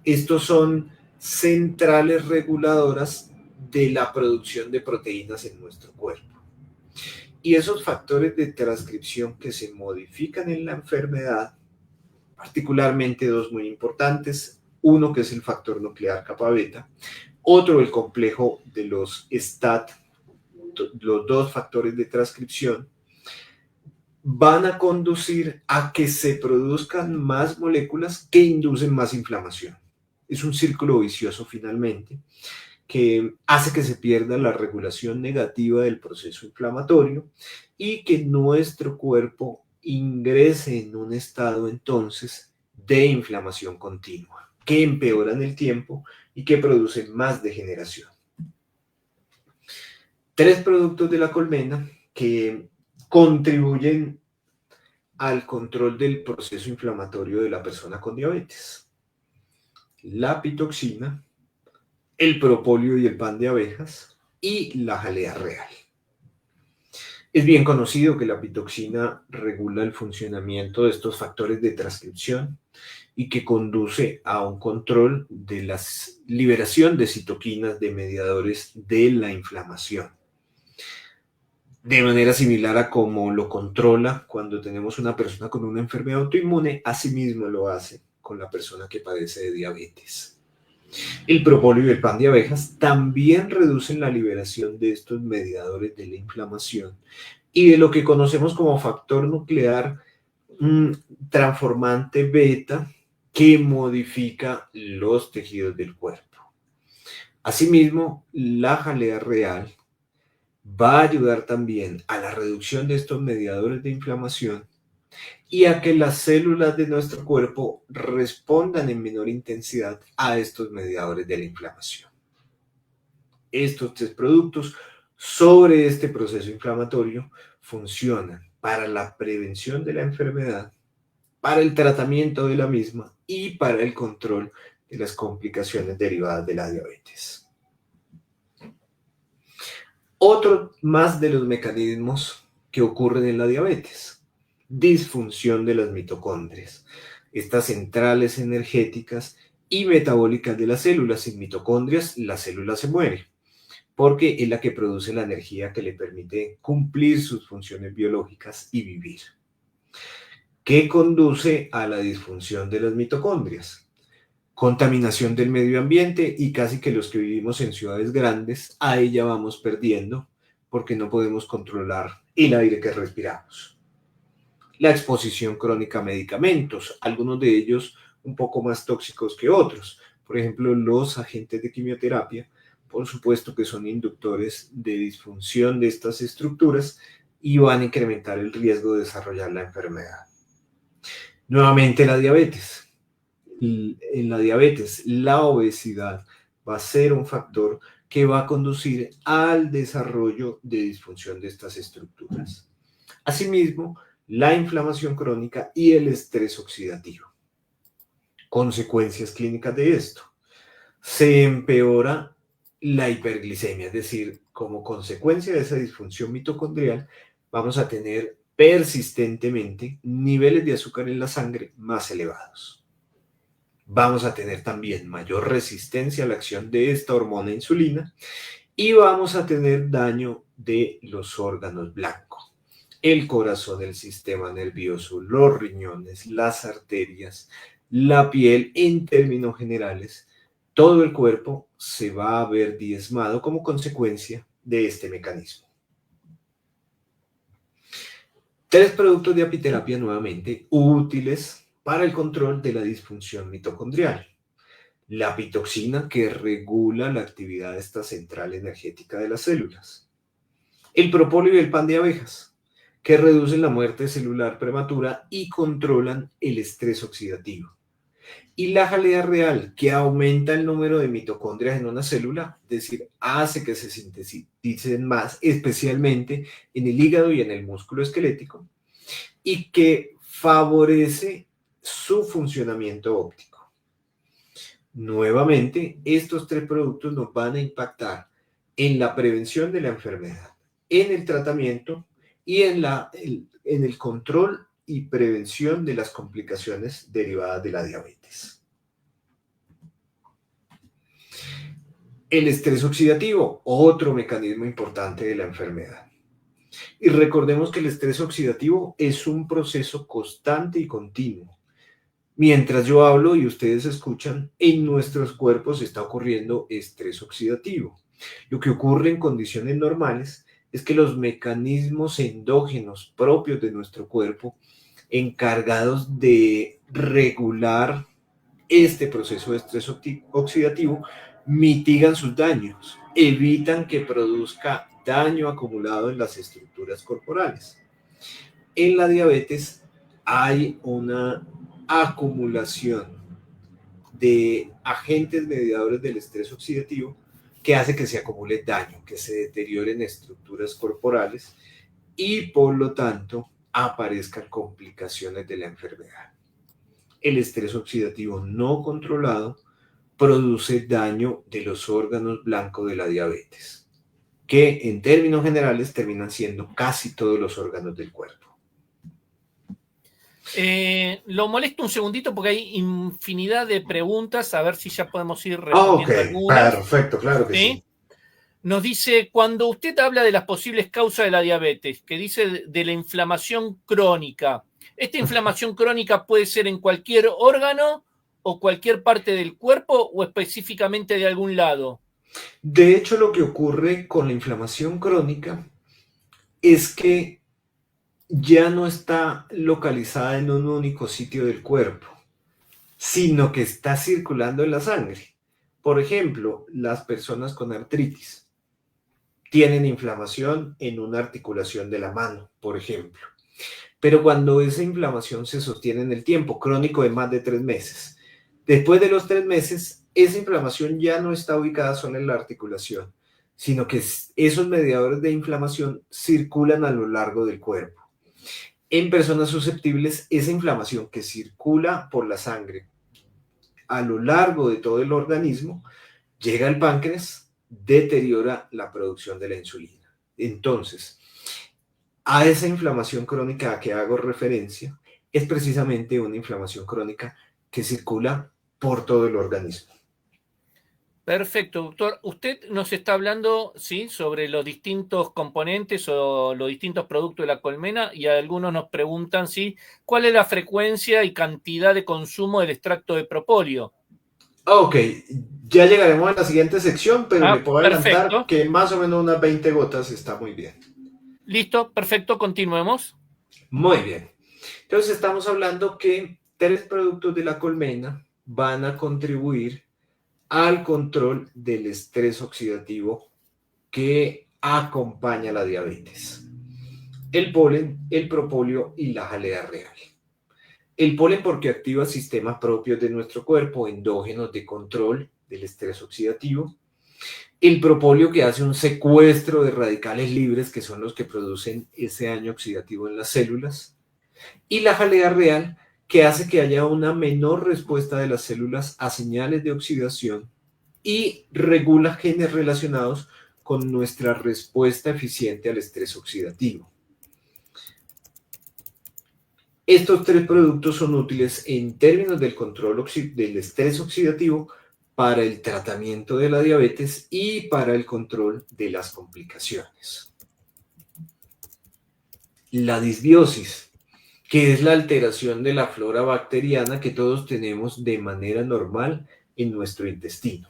Estos son centrales reguladoras de la producción de proteínas en nuestro cuerpo. Y esos factores de transcripción que se modifican en la enfermedad, particularmente 2 muy importantes, uno que es el factor nuclear kappa beta, otro el complejo de los STAT, los 2 factores de transcripción, van a conducir a que se produzcan más moléculas que inducen más inflamación. Es un círculo vicioso finalmente que hace que se pierda la regulación negativa del proceso inflamatorio y que nuestro cuerpo ingrese en un estado entonces de inflamación continua, que empeora en el tiempo y que produce más degeneración. 3 productos de la colmena que contribuyen al control del proceso inflamatorio de la persona con diabetes: la pitoxina, el propóleo y el pan de abejas y la jalea real. Es bien conocido que la pitoxina regula el funcionamiento de estos factores de transcripción y que conduce a un control de la liberación de citoquinas, de mediadores de la inflamación. De manera similar a como lo controla cuando tenemos una persona con una enfermedad autoinmune, asimismo lo hace con la persona que padece de diabetes. El propóleo y el pan de abejas también reducen la liberación de estos mediadores de la inflamación y de lo que conocemos como factor nuclear transformante beta, que modifica los tejidos del cuerpo. Asimismo, la jalea real va a ayudar también a la reducción de estos mediadores de inflamación y a que las células de nuestro cuerpo respondan en menor intensidad a estos mediadores de la inflamación. Estos 3 productos sobre este proceso inflamatorio funcionan para la prevención de la enfermedad, para el tratamiento de la misma y para el control de las complicaciones derivadas de la diabetes. Otro más de los mecanismos que ocurren en la diabetes: disfunción de las mitocondrias, estas centrales energéticas y metabólicas de las células. Sin mitocondrias, la célula se muere, porque es la que produce la energía que le permite cumplir sus funciones biológicas y vivir. ¿Qué conduce a la disfunción de las mitocondrias? Contaminación del medio ambiente, y casi que los que vivimos en ciudades grandes, a ella vamos perdiendo porque no podemos controlar el aire que respiramos. La exposición crónica a medicamentos, algunos de ellos un poco más tóxicos que otros. Por ejemplo, los agentes de quimioterapia, por supuesto que son inductores de disfunción de estas estructuras y van a incrementar el riesgo de desarrollar la enfermedad. Nuevamente la diabetes. En la diabetes, la obesidad va a ser un factor que va a conducir al desarrollo de disfunción de estas estructuras. Asimismo, la inflamación crónica y el estrés oxidativo. Consecuencias clínicas de esto. Se empeora la hiperglicemia, es decir, como consecuencia de esa disfunción mitocondrial, vamos a tener persistentemente niveles de azúcar en la sangre más elevados. Vamos a tener también mayor resistencia a la acción de esta hormona insulina y vamos a tener daño de los órganos blancos, el corazón, el sistema nervioso, los riñones, las arterias, la piel. En términos generales, todo el cuerpo se va a ver diezmado como consecuencia de este mecanismo. 3 productos de apiterapia nuevamente útiles para el control de la disfunción mitocondrial. La pitoxina, que regula la actividad de esta central energética de las células. El propóleo y el pan de abejas, que reducen la muerte celular prematura y controlan el estrés oxidativo. Y la jalea real, que aumenta el número de mitocondrias en una célula, es decir, hace que se sinteticen más, especialmente en el hígado y en el músculo esquelético, y que favorece su funcionamiento óptico. Nuevamente, estos 3 productos nos van a impactar en la prevención de la enfermedad, en el tratamiento y en el control y prevención de las complicaciones derivadas de la diabetes. El estrés oxidativo, otro mecanismo importante de la enfermedad. Y recordemos que el estrés oxidativo es un proceso constante y continuo. Mientras yo hablo y ustedes escuchan, en nuestros cuerpos está ocurriendo estrés oxidativo. Lo que ocurre en condiciones normales es que los mecanismos endógenos propios de nuestro cuerpo, encargados de regular este proceso de estrés oxidativo, mitigan sus daños, evitan que produzca daño acumulado en las estructuras corporales. En la diabetes hay una acumulación de agentes mediadores del estrés oxidativo que hace que se acumule daño, que se deterioren estructuras corporales y por lo tanto aparezcan complicaciones de la enfermedad. El estrés oxidativo no controlado produce daño de los órganos blancos de la diabetes, que en términos generales terminan siendo casi todos los órganos del cuerpo. Lo molesto un segundito porque hay infinidad de preguntas, a ver si ya podemos ir respondiendo algunas. Perfecto, claro que sí. Nos dice, cuando usted habla de las posibles causas de la diabetes, que dice de la inflamación crónica, ¿esta inflamación crónica puede ser en cualquier órgano o cualquier parte del cuerpo o específicamente de algún lado? De hecho, lo que ocurre con la inflamación crónica es que ya no está localizada en un único sitio del cuerpo, sino que está circulando en la sangre. Por ejemplo, las personas con artritis tienen inflamación en una articulación de la mano, por ejemplo. Pero cuando esa inflamación se sostiene en el tiempo, crónico de más de 3 meses, después de los 3 meses, esa inflamación ya no está ubicada solo en la articulación, sino que esos mediadores de inflamación circulan a lo largo del cuerpo. En personas susceptibles, esa inflamación que circula por la sangre a lo largo de todo el organismo llega al páncreas, deteriora la producción de la insulina. Entonces, a esa inflamación crónica a que hago referencia es precisamente una inflamación crónica que circula por todo el organismo. Perfecto, doctor. Usted nos está hablando, ¿sí?, sobre los distintos componentes o los distintos productos de la colmena y algunos nos preguntan, ¿sí?, ¿cuál es la frecuencia y cantidad de consumo del extracto de propóleo? Ok, ya llegaremos a la siguiente sección, pero le puedo adelantar que más o menos unas 20 gotas está muy bien. Listo, perfecto, continuemos. Muy bien. Entonces estamos hablando que 3 productos de la colmena van a contribuir al control del estrés oxidativo que acompaña la diabetes. el polen, el propóleo y la jalea real. El polen porque activa sistemas propios de nuestro cuerpo, endógenos de control del estrés oxidativo. El propóleo que hace un secuestro de radicales libres que son los que producen ese daño oxidativo en las células. Y la jalea real que hace que haya una menor respuesta de las células a señales de oxidación y regula genes relacionados con nuestra respuesta eficiente al estrés oxidativo. Estos tres productos son útiles en términos del control del estrés oxidativo para el tratamiento de la diabetes y para el control de las complicaciones. La disbiosis, que es la alteración de la flora bacteriana que todos tenemos de manera normal en nuestro intestino.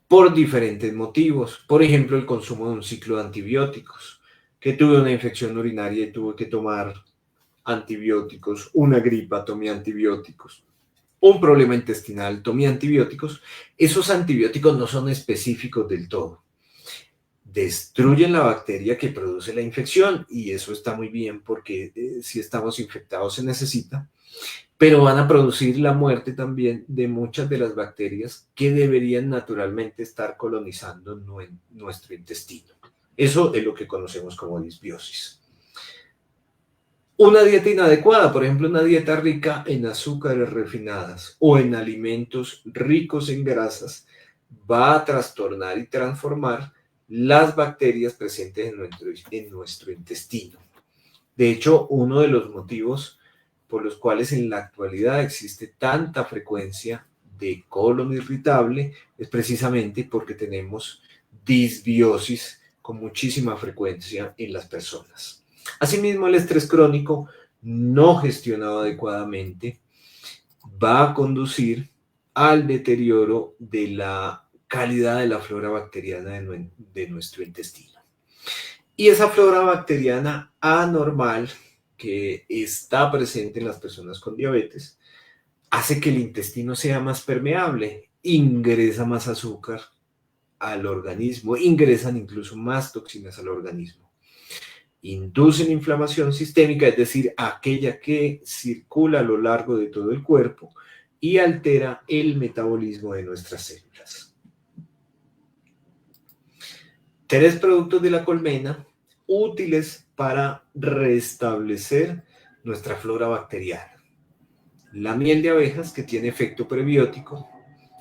Por diferentes motivos, por ejemplo, el consumo de un ciclo de antibióticos, que tuve una infección urinaria y tuve que tomar antibióticos, una gripa, tomé antibióticos, un problema intestinal, tomé antibióticos. Esos antibióticos no son específicos del todo. Destruyen la bacteria que produce la infección y eso está muy bien porque si estamos infectados se necesita, pero van a producir la muerte también de muchas de las bacterias que deberían naturalmente estar colonizando nuestro intestino. Eso es lo que conocemos como disbiosis. Una dieta inadecuada, por ejemplo, una dieta rica en azúcares refinadas o en alimentos ricos en grasas, va a trastornar y transformar las bacterias presentes en nuestro intestino. De hecho, uno de los motivos por los cuales en la actualidad existe tanta frecuencia de colon irritable es precisamente porque tenemos disbiosis con muchísima frecuencia en las personas. Asimismo, el estrés crónico no gestionado adecuadamente va a conducir al deterioro de la calidad de la flora bacteriana de nuestro intestino. Y esa flora bacteriana anormal que está presente en las personas con diabetes hace que el intestino sea más permeable, ingresa más azúcar al organismo, ingresan incluso más toxinas al organismo. Inducen inflamación sistémica, es decir, aquella que circula a lo largo de todo el cuerpo y altera el metabolismo de nuestras células. 3 productos de la colmena útiles para restablecer nuestra flora bacteriana. La miel de abejas, que tiene efecto prebiótico,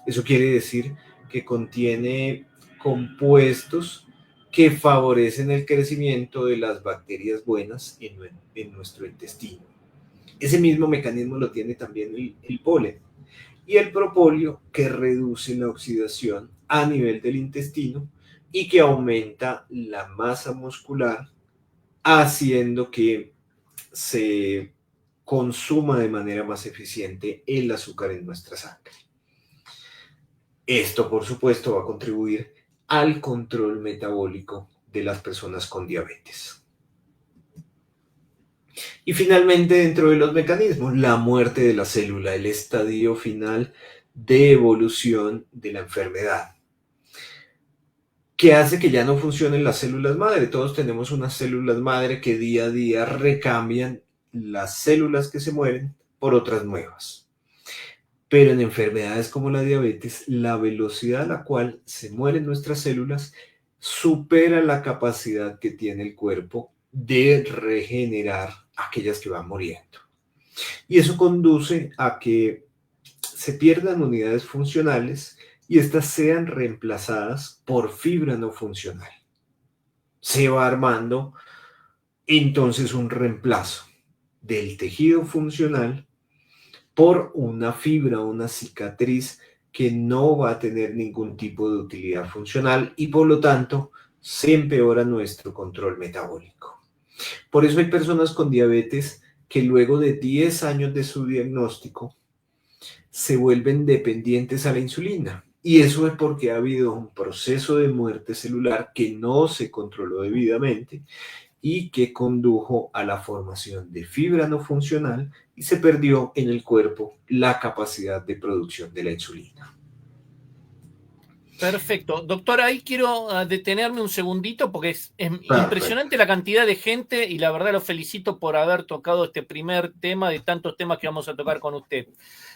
eso quiere decir que contiene compuestos que favorecen el crecimiento de las bacterias buenas en nuestro intestino. Ese mismo mecanismo lo tiene también el polen. Y el propóleo, que reduce la oxidación a nivel del intestino y que aumenta la masa muscular, haciendo que se consuma de manera más eficiente el azúcar en nuestra sangre. Esto, por supuesto, va a contribuir al control metabólico de las personas con diabetes. Y finalmente, dentro de los mecanismos, la muerte de la célula, el estadio final de evolución de la enfermedad, que hace que ya no funcionen las células madre. Todos tenemos unas células madre que día a día recambian las células que se mueren por otras nuevas. Pero en enfermedades como la diabetes, la velocidad a la cual se mueren nuestras células supera la capacidad que tiene el cuerpo de regenerar aquellas que van muriendo. Y eso conduce a que se pierdan unidades funcionales y estas sean reemplazadas por fibra no funcional. Se va armando entonces un reemplazo del tejido funcional por una fibra, una cicatriz que no va a tener ningún tipo de utilidad funcional y por lo tanto se empeora nuestro control metabólico. Por eso hay personas con diabetes que luego de 10 años de su diagnóstico se vuelven dependientes a la insulina. Y eso es porque ha habido un proceso de muerte celular que no se controló debidamente y que condujo a la formación de fibra no funcional y se perdió en el cuerpo la capacidad de producción de la insulina. Perfecto. Doctor, ahí quiero detenerme un segundito porque es Perfecto. impresionante la cantidad de gente y la verdad lo felicito por haber tocado este primer tema de tantos temas que vamos a tocar con usted.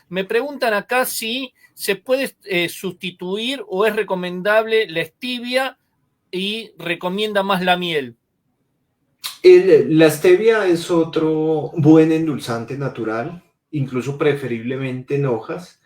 Me preguntan acá si se puede sustituir o es recomendable la stevia y recomienda más la miel. La stevia es otro buen endulzante natural, incluso preferiblemente en hojas,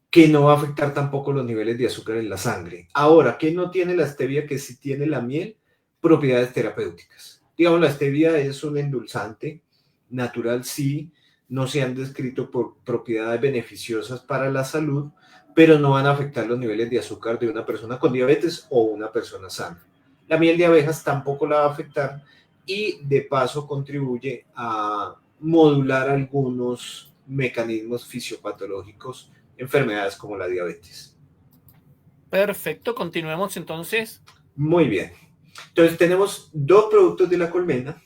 que no va a afectar tampoco los niveles de azúcar en la sangre. Ahora, ¿qué no tiene la stevia que sí tiene la miel? Propiedades terapéuticas. Digamos, la stevia es un endulzante natural, sí, no se han descrito por propiedades beneficiosas para la salud, pero no van a afectar los niveles de azúcar de una persona con diabetes o una persona sana. La miel de abejas tampoco la va a afectar y de paso contribuye a modular algunos mecanismos fisiopatológicos, enfermedades como la diabetes. Perfecto, continuemos entonces. Muy bien. Entonces tenemos dos productos de la colmena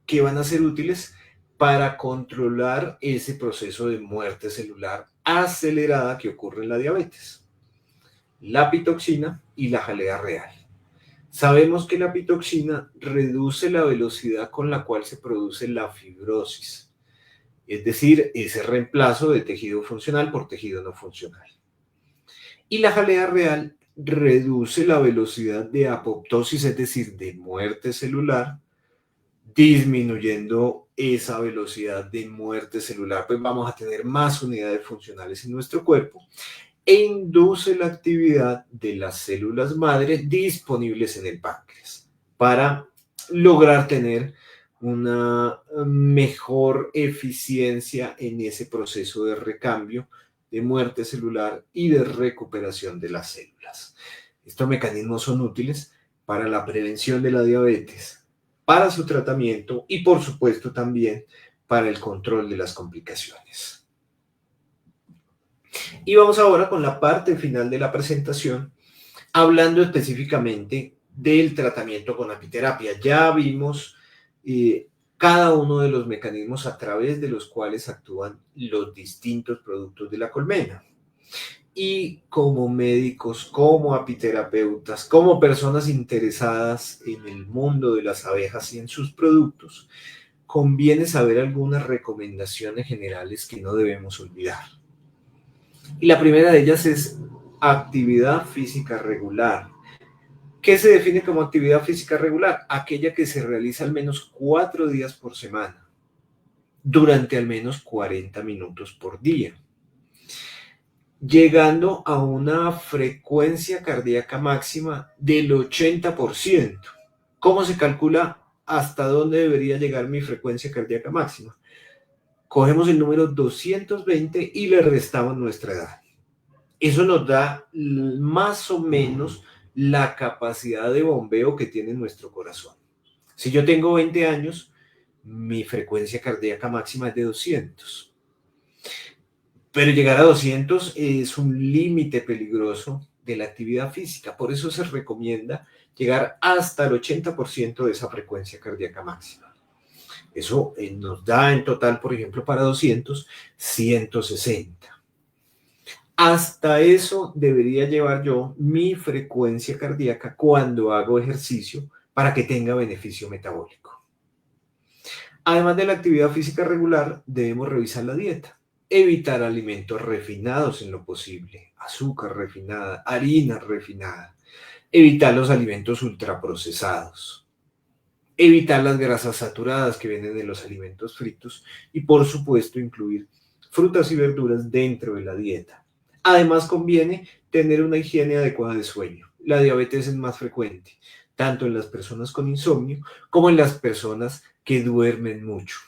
que van a ser útiles para controlar ese proceso de muerte celular acelerada que ocurre en la diabetes. La pitoxina y la jalea real. Sabemos que la pitoxina reduce la velocidad con la cual se produce la fibrosis, es decir, ese reemplazo de tejido funcional por tejido no funcional. Y la jalea real reduce la velocidad de apoptosis, es decir, de muerte celular, disminuyendo esa velocidad de muerte celular, pues vamos a tener más unidades funcionales en nuestro cuerpo e induce la actividad de las células madre disponibles en el páncreas para lograr tener una mejor eficiencia en ese proceso de recambio, de muerte celular y de recuperación de las células. Estos mecanismos son útiles para la prevención de la diabetes, para su tratamiento y por supuesto también para el control de las complicaciones. Y vamos ahora con la parte final de la presentación, hablando específicamente del tratamiento con apiterapia. Ya vimos cada uno de los mecanismos a través de los cuales actúan los distintos productos de la colmena. Y como médicos, como apiterapeutas, como personas interesadas en el mundo de las abejas y en sus productos, conviene saber algunas recomendaciones generales que no debemos olvidar. Y la primera de ellas es actividad física regular. ¿Qué se define como actividad física regular? Aquella que se realiza al menos 4 días por semana, durante al menos 40 minutos por día, llegando a una frecuencia cardíaca máxima del 80%. ¿Cómo se calcula hasta dónde debería llegar mi frecuencia cardíaca máxima? Cogemos el número 220 y le restamos nuestra edad. Eso nos da más o menos la capacidad de bombeo que tiene nuestro corazón. Si yo tengo 20 años, mi frecuencia cardíaca máxima es de 200. Pero llegar a 200 es un límite peligroso de la actividad física. Por eso se recomienda llegar hasta el 80% de esa frecuencia cardíaca máxima. Eso nos da en total, por ejemplo, para 200, 160. Hasta eso debería llevar yo mi frecuencia cardíaca cuando hago ejercicio para que tenga beneficio metabólico. Además de la actividad física regular, debemos revisar la dieta. Evitar alimentos refinados en lo posible, azúcar refinada, harina refinada. Evitar los alimentos ultraprocesados. Evitar las grasas saturadas que vienen de los alimentos fritos y, por supuesto, incluir frutas y verduras dentro de la dieta. Además, conviene tener una higiene adecuada de sueño. La diabetes es más frecuente, tanto en las personas con insomnio como en las personas que duermen mucho.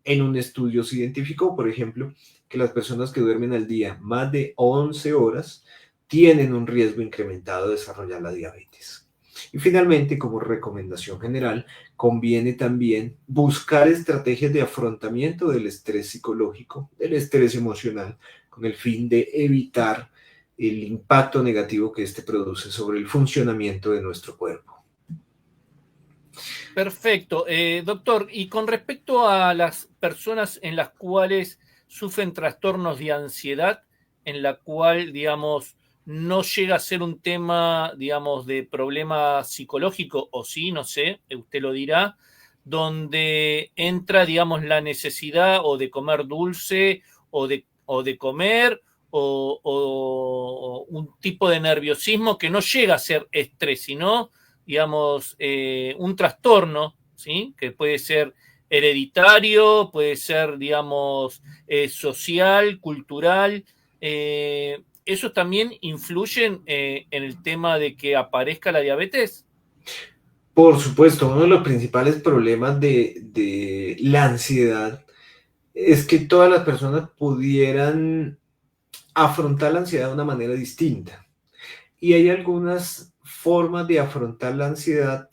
En un estudio se identificó, por ejemplo, que las personas que duermen al día más de 11 horas tienen un riesgo incrementado de desarrollar la diabetes. Y finalmente, como recomendación general, conviene también buscar estrategias de afrontamiento del estrés psicológico, del estrés emocional, con el fin de evitar el impacto negativo que este produce sobre el funcionamiento de nuestro cuerpo. Perfecto. Doctor, y con respecto a las personas en las cuales sufren trastornos de ansiedad, en la cual, digamos, no llega a ser un tema, digamos, de problema psicológico, o sí, no sé, usted lo dirá, donde entra, digamos, la necesidad o de comer dulce o de comer o un tipo de nerviosismo que no llega a ser estrés, sino, digamos, un trastorno, ¿sí? Que puede ser hereditario, puede ser, digamos, social, cultural. ¿Esos también influyen en el tema de que aparezca la diabetes? Por supuesto, uno de los principales problemas de la ansiedad es que todas las personas pudieran afrontar la ansiedad de una manera distinta. Y hay algunas formas de afrontar la ansiedad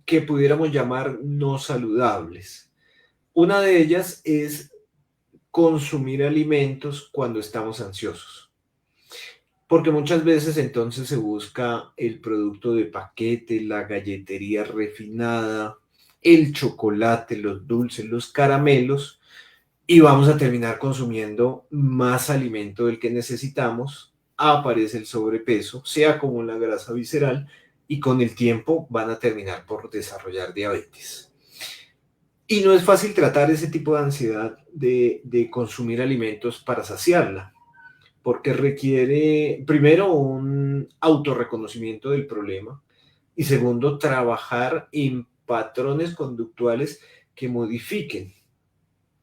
que pudiéramos llamar no saludables. Una de ellas es consumir alimentos cuando estamos ansiosos. Porque muchas veces entonces se busca el producto de paquete, la galletería refinada, el chocolate, los dulces, los caramelos, y vamos a terminar consumiendo más alimento del que necesitamos. Aparece el sobrepeso, se acumula grasa visceral y con el tiempo van a terminar por desarrollar diabetes. Y no es fácil tratar ese tipo de ansiedad de consumir alimentos para saciarla, porque requiere, primero, un autorreconocimiento del problema y segundo, trabajar en patrones conductuales que modifiquen.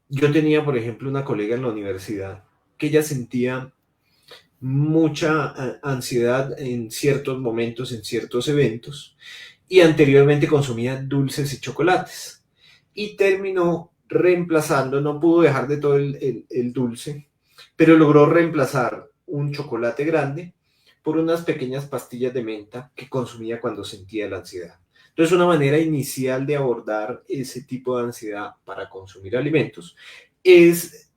Yo tenía, por ejemplo, una colega en la universidad que ella sentía mucha ansiedad en ciertos momentos, en ciertos eventos, y anteriormente consumía dulces y chocolates. Y terminó reemplazando, no pudo dejar de todo el dulce, pero logró reemplazar un chocolate grande por unas pequeñas pastillas de menta que consumía cuando sentía la ansiedad. Entonces, una manera inicial de abordar ese tipo de ansiedad para consumir alimentos es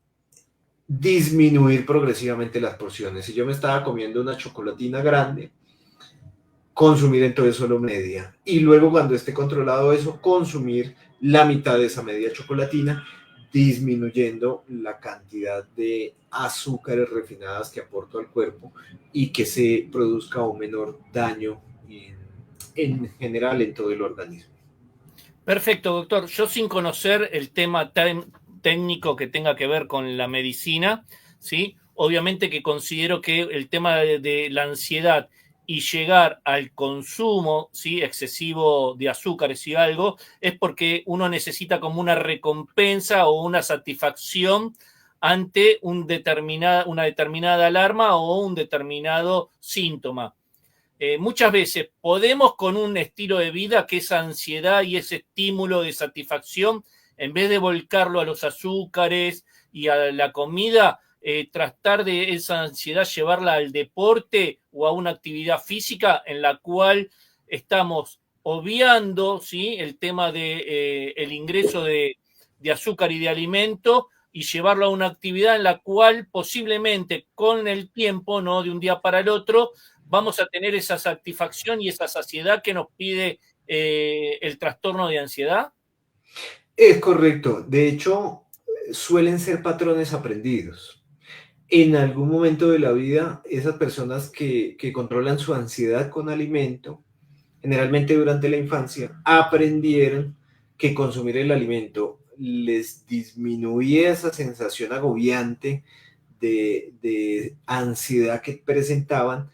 disminuir progresivamente las porciones. Si yo me estaba comiendo una chocolatina grande, consumir entonces solo media. Y luego, cuando esté controlado eso, consumir la mitad de esa media chocolatina, disminuyendo la cantidad de azúcares refinadas que aporto al cuerpo y que se produzca un menor daño en general en todo el organismo. Perfecto, doctor. Yo sin conocer el tema técnico que tenga que ver con la medicina, ¿sí? Obviamente que considero que el tema de la ansiedad y llegar al consumo, ¿sí? Excesivo de azúcares y algo, es porque uno necesita como una recompensa o una satisfacción ante una determinada alarma o un determinado síntoma. Muchas veces podemos con un estilo de vida que esa ansiedad y ese estímulo de satisfacción, en vez de volcarlo a los azúcares y a la comida, tratar de esa ansiedad llevarla al deporte o a una actividad física en la cual estamos obviando, ¿sí?, el tema de el ingreso de azúcar y de alimento y llevarlo a una actividad en la cual posiblemente con el tiempo, no de un día para el otro, vamos a tener esa satisfacción y esa saciedad que nos pide el trastorno de ansiedad. Es correcto. De hecho, suelen ser patrones aprendidos. En algún momento de la vida, esas personas que controlan su ansiedad con alimento, generalmente durante la infancia, aprendieron que consumir el alimento les disminuía esa sensación agobiante de ansiedad que presentaban.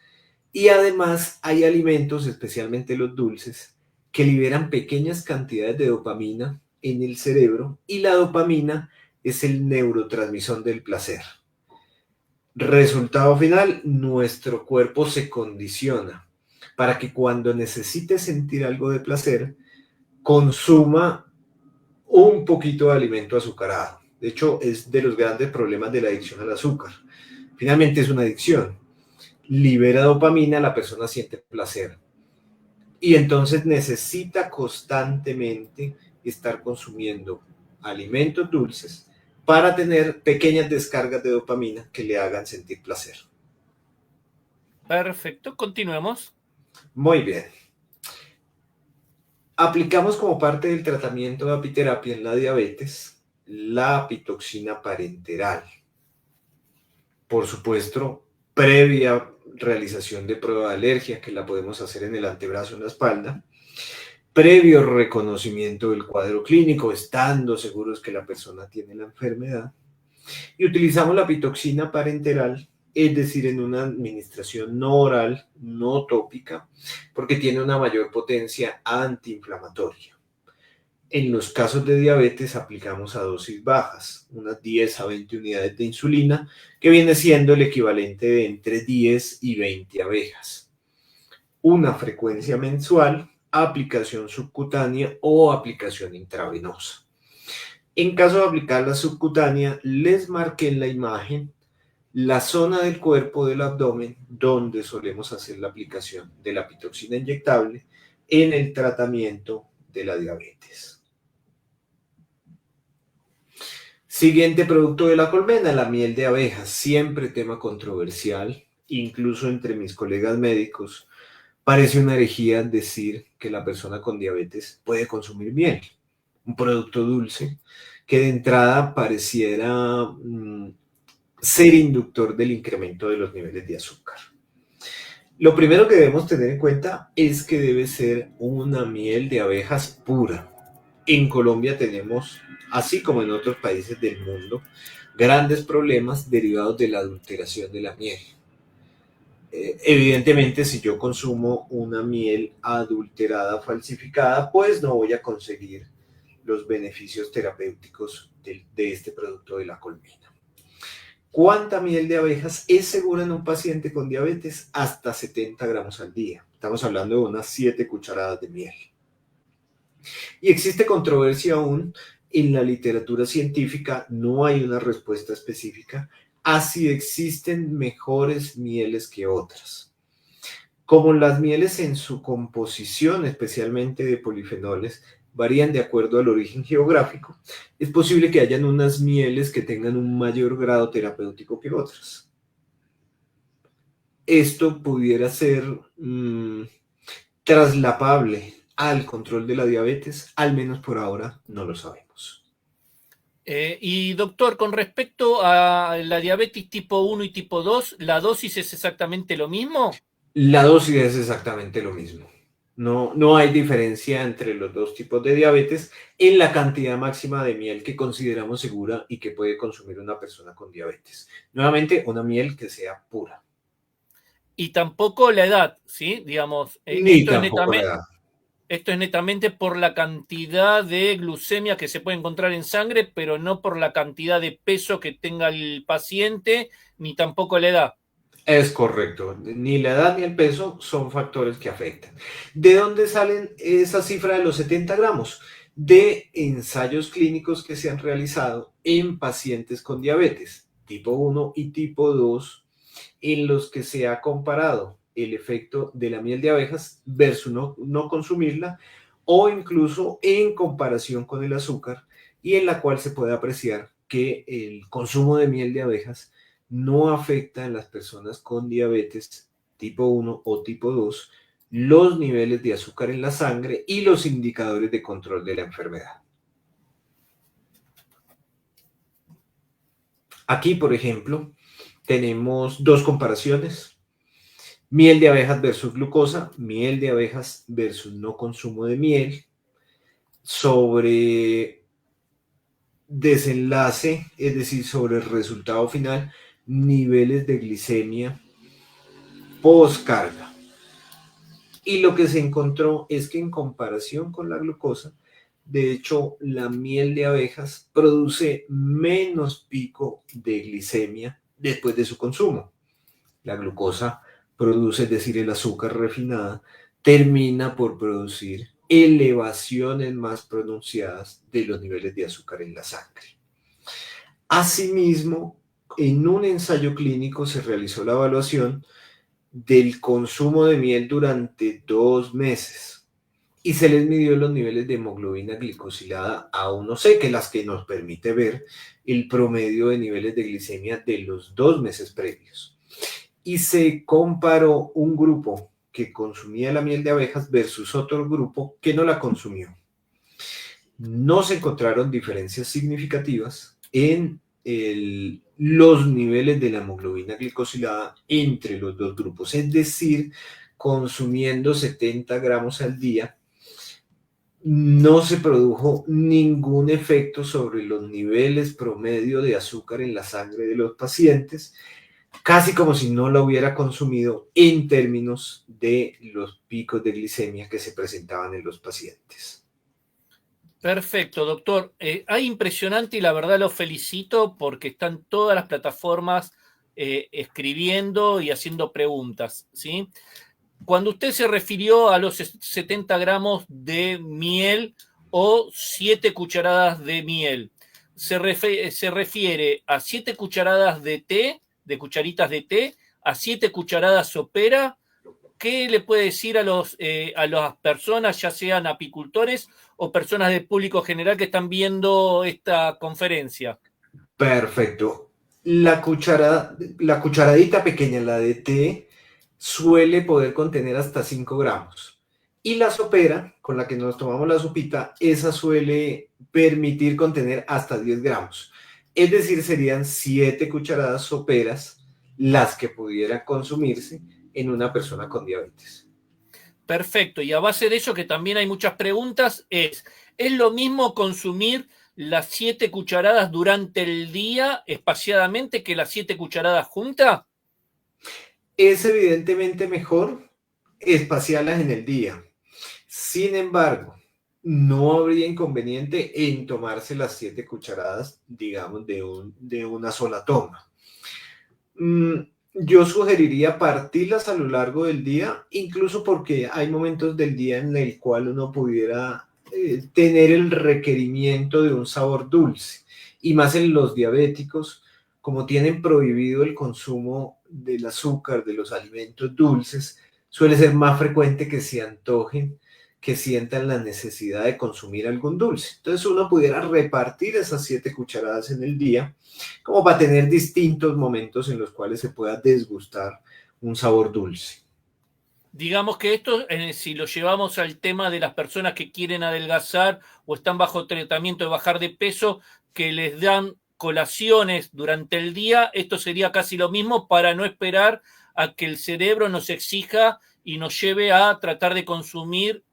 Y además hay alimentos, especialmente los dulces, que liberan pequeñas cantidades de dopamina en el cerebro y la dopamina es el neurotransmisor del placer. Resultado final, nuestro cuerpo se condiciona para que cuando necesite sentir algo de placer, consuma un poquito de alimento azucarado. De hecho, es de los grandes problemas de la adicción al azúcar. Finalmente es una adicción. Libera dopamina, la persona siente placer. Y entonces necesita constantemente estar consumiendo alimentos dulces para tener pequeñas descargas de dopamina que le hagan sentir placer. Perfecto, continuemos. Muy bien. Aplicamos como parte del tratamiento de apiterapia en la diabetes la apitoxina parenteral. Por supuesto, previa realización de prueba de alergia, que la podemos hacer en el antebrazo o en la espalda, previo reconocimiento del cuadro clínico, estando seguros que la persona tiene la enfermedad, y utilizamos la pitoxina parenteral, es decir, en una administración no oral, no tópica, porque tiene una mayor potencia antiinflamatoria. En los casos de diabetes aplicamos a dosis bajas, unas 10 a 20 unidades de insulina, que viene siendo el equivalente de entre 10 y 20 abejas. Una frecuencia mensual, aplicación subcutánea o aplicación intravenosa. En caso de aplicar la subcutánea, les marqué en la imagen la zona del cuerpo del abdomen donde solemos hacer la aplicación de la pitoxina inyectable en el tratamiento de la diabetes. Siguiente producto de la colmena, la miel de abejas, siempre tema controversial, incluso entre mis colegas médicos. Parece una herejía decir que la persona con diabetes puede consumir miel, un producto dulce que de entrada pareciera ser inductor del incremento de los niveles de azúcar. Lo primero que debemos tener en cuenta es que debe ser una miel de abejas pura. En Colombia tenemos, así como en otros países del mundo, grandes problemas derivados de la adulteración de la miel. Evidentemente, si yo consumo una miel adulterada, falsificada, pues no voy a conseguir los beneficios terapéuticos de este producto de la colmena. ¿Cuánta miel de abejas es segura en un paciente con diabetes? Hasta 70 gramos al día. Estamos hablando de unas 7 cucharadas de miel. Y existe controversia aún en la literatura científica, no hay una respuesta específica a si existen mejores mieles que otras. Como las mieles en su composición, especialmente de polifenoles, varían de acuerdo al origen geográfico, es posible que hayan unas mieles que tengan un mayor grado terapéutico que otras. Esto pudiera ser traslapable al control de la diabetes, al menos por ahora no lo sabemos. Y doctor, con respecto a la diabetes tipo 1 y tipo 2, ¿la dosis es exactamente lo mismo? La dosis es exactamente lo mismo. No hay diferencia entre los dos tipos de diabetes en la cantidad máxima de miel que consideramos segura y que puede consumir una persona con diabetes. Nuevamente, una miel que sea pura. Y tampoco la edad, ¿sí? Digamos, Ni tampoco la edad. Esto es netamente por la cantidad de glucemia que se puede encontrar en sangre, pero no por la cantidad de peso que tenga el paciente, ni tampoco la edad. Es correcto. Ni la edad ni el peso son factores que afectan. ¿De dónde salen esa cifra de los 70 gramos? De ensayos clínicos que se han realizado en pacientes con diabetes tipo 1 y tipo 2, en los que se ha comparado el efecto de la miel de abejas versus no consumirla, o incluso en comparación con el azúcar, y en la cual se puede apreciar que el consumo de miel de abejas no afecta en las personas con diabetes tipo 1 o tipo 2 los niveles de azúcar en la sangre y los indicadores de control de la enfermedad. Aquí, por ejemplo, tenemos dos comparaciones. Miel de abejas versus glucosa, miel de abejas versus no consumo de miel, sobre desenlace, es decir, sobre el resultado final, niveles de glicemia postcarga. Y lo que se encontró es que en comparación con la glucosa, de hecho, la miel de abejas produce menos pico de glicemia después de su consumo. La glucosa produce, es decir, el azúcar refinada, termina por producir elevaciones más pronunciadas de los niveles de azúcar en la sangre. Asimismo, en un ensayo clínico se realizó la evaluación del consumo de miel durante 2 meses y se les midió los niveles de hemoglobina glicosilada A1C, que es las que nos permite ver el promedio de niveles de glicemia de los 2 meses previos. Y se comparó un grupo que consumía la miel de abejas versus otro grupo que no la consumió. No se encontraron diferencias significativas en los niveles de la hemoglobina glicosilada entre los dos grupos. Es decir, consumiendo 70 gramos al día, no se produjo ningún efecto sobre los niveles promedio de azúcar en la sangre de los pacientes, casi como si no la hubiera consumido en términos de los picos de glicemia que se presentaban en los pacientes. Perfecto, doctor. Hay impresionante y la verdad lo felicito porque están todas las plataformas escribiendo y haciendo preguntas, ¿sí? Cuando usted se refirió a los 70 gramos de miel o 7 cucharadas de miel, ¿se refiere a 7 cucharadas de té, de cucharitas de té, a 7 cucharadas sopera? ¿Qué le puede decir a las personas, ya sean apicultores o personas del público general que están viendo esta conferencia? Perfecto. La cucharadita pequeña, la de té, suele poder contener hasta 5 gramos. Y la sopera, con la que nos tomamos la sopita, esa suele permitir contener hasta 10 gramos. Es decir, serían 7 cucharadas soperas las que pudieran consumirse en una persona con diabetes. Perfecto. Y a base de eso, que también hay muchas preguntas, ¿es lo mismo consumir las 7 cucharadas durante el día espaciadamente que las 7 cucharadas juntas? Es evidentemente mejor espaciarlas en el día. Sin embargo, no habría inconveniente en tomarse las 7 cucharadas, digamos, de una sola toma. Yo sugeriría partirlas a lo largo del día, incluso porque hay momentos del día en el cual uno pudiera tener el requerimiento de un sabor dulce, y más en los diabéticos, como tienen prohibido el consumo del azúcar, de los alimentos dulces, suele ser más frecuente que se antojen, que sientan la necesidad de consumir algún dulce. Entonces uno pudiera repartir esas 7 cucharadas en el día, como para tener distintos momentos en los cuales se pueda desgustar un sabor dulce. Digamos que esto, si lo llevamos al tema de las personas que quieren adelgazar o están bajo tratamiento de bajar de peso, que les dan colaciones durante el día, esto sería casi lo mismo para no esperar a que el cerebro nos exija y nos lleve a tratar de consumir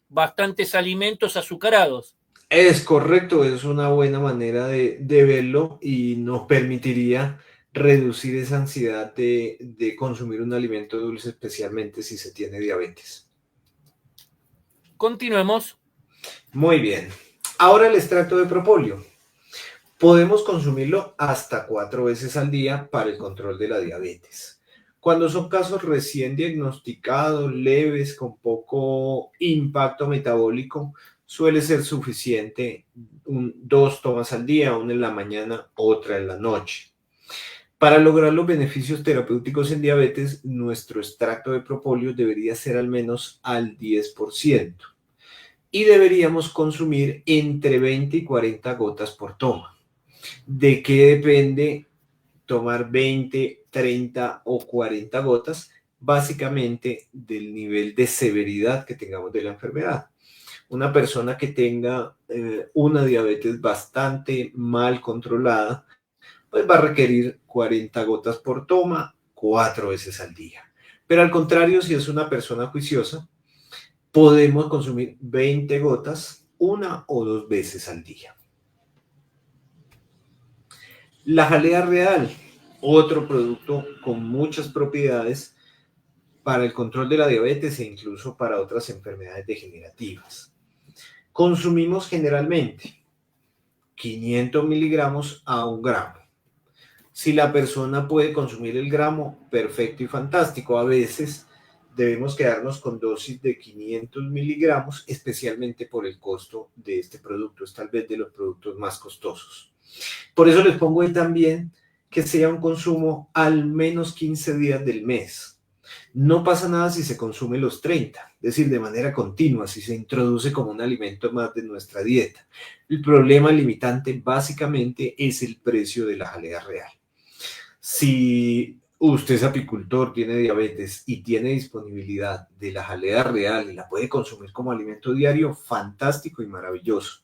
bastantes alimentos azucarados. Es correcto, es una buena manera de verlo y nos permitiría reducir esa ansiedad de consumir un alimento dulce, especialmente si se tiene diabetes. Continuemos. Muy bien. Ahora el extracto de propóleo. Podemos consumirlo hasta 4 veces al día para el control de la diabetes. Cuando son casos recién diagnosticados, leves, con poco impacto metabólico, suele ser suficiente 2 tomas al día, una en la mañana, otra en la noche. Para lograr los beneficios terapéuticos en diabetes, nuestro extracto de propóleo debería ser al menos al 10% y deberíamos consumir entre 20 y 40 gotas por toma. ¿De qué depende tomar 20, 30 o 40 gotas? Básicamente del nivel de severidad que tengamos de la enfermedad. Una persona que tenga una diabetes bastante mal controlada, pues va a requerir 40 gotas por toma, 4 veces al día. Pero al contrario, si es una persona juiciosa, podemos consumir 20 gotas 1 o 2 veces al día. La jalea real, otro producto con muchas propiedades para el control de la diabetes e incluso para otras enfermedades degenerativas. Consumimos generalmente 500 miligramos a 1 gramo. Si la persona puede consumir el gramo, perfecto y fantástico. A veces debemos quedarnos con dosis de 500 miligramos, especialmente por el costo de este producto. Es tal vez de los productos más costosos. Por eso les pongo ahí también que sea un consumo al menos 15 días del mes. No pasa nada si se consume los 30, es decir, de manera continua, si se introduce como un alimento más de nuestra dieta. El problema limitante básicamente es el precio de la jalea real. Si usted es apicultor, tiene diabetes y tiene disponibilidad de la jalea real y la puede consumir como alimento diario, fantástico y maravilloso.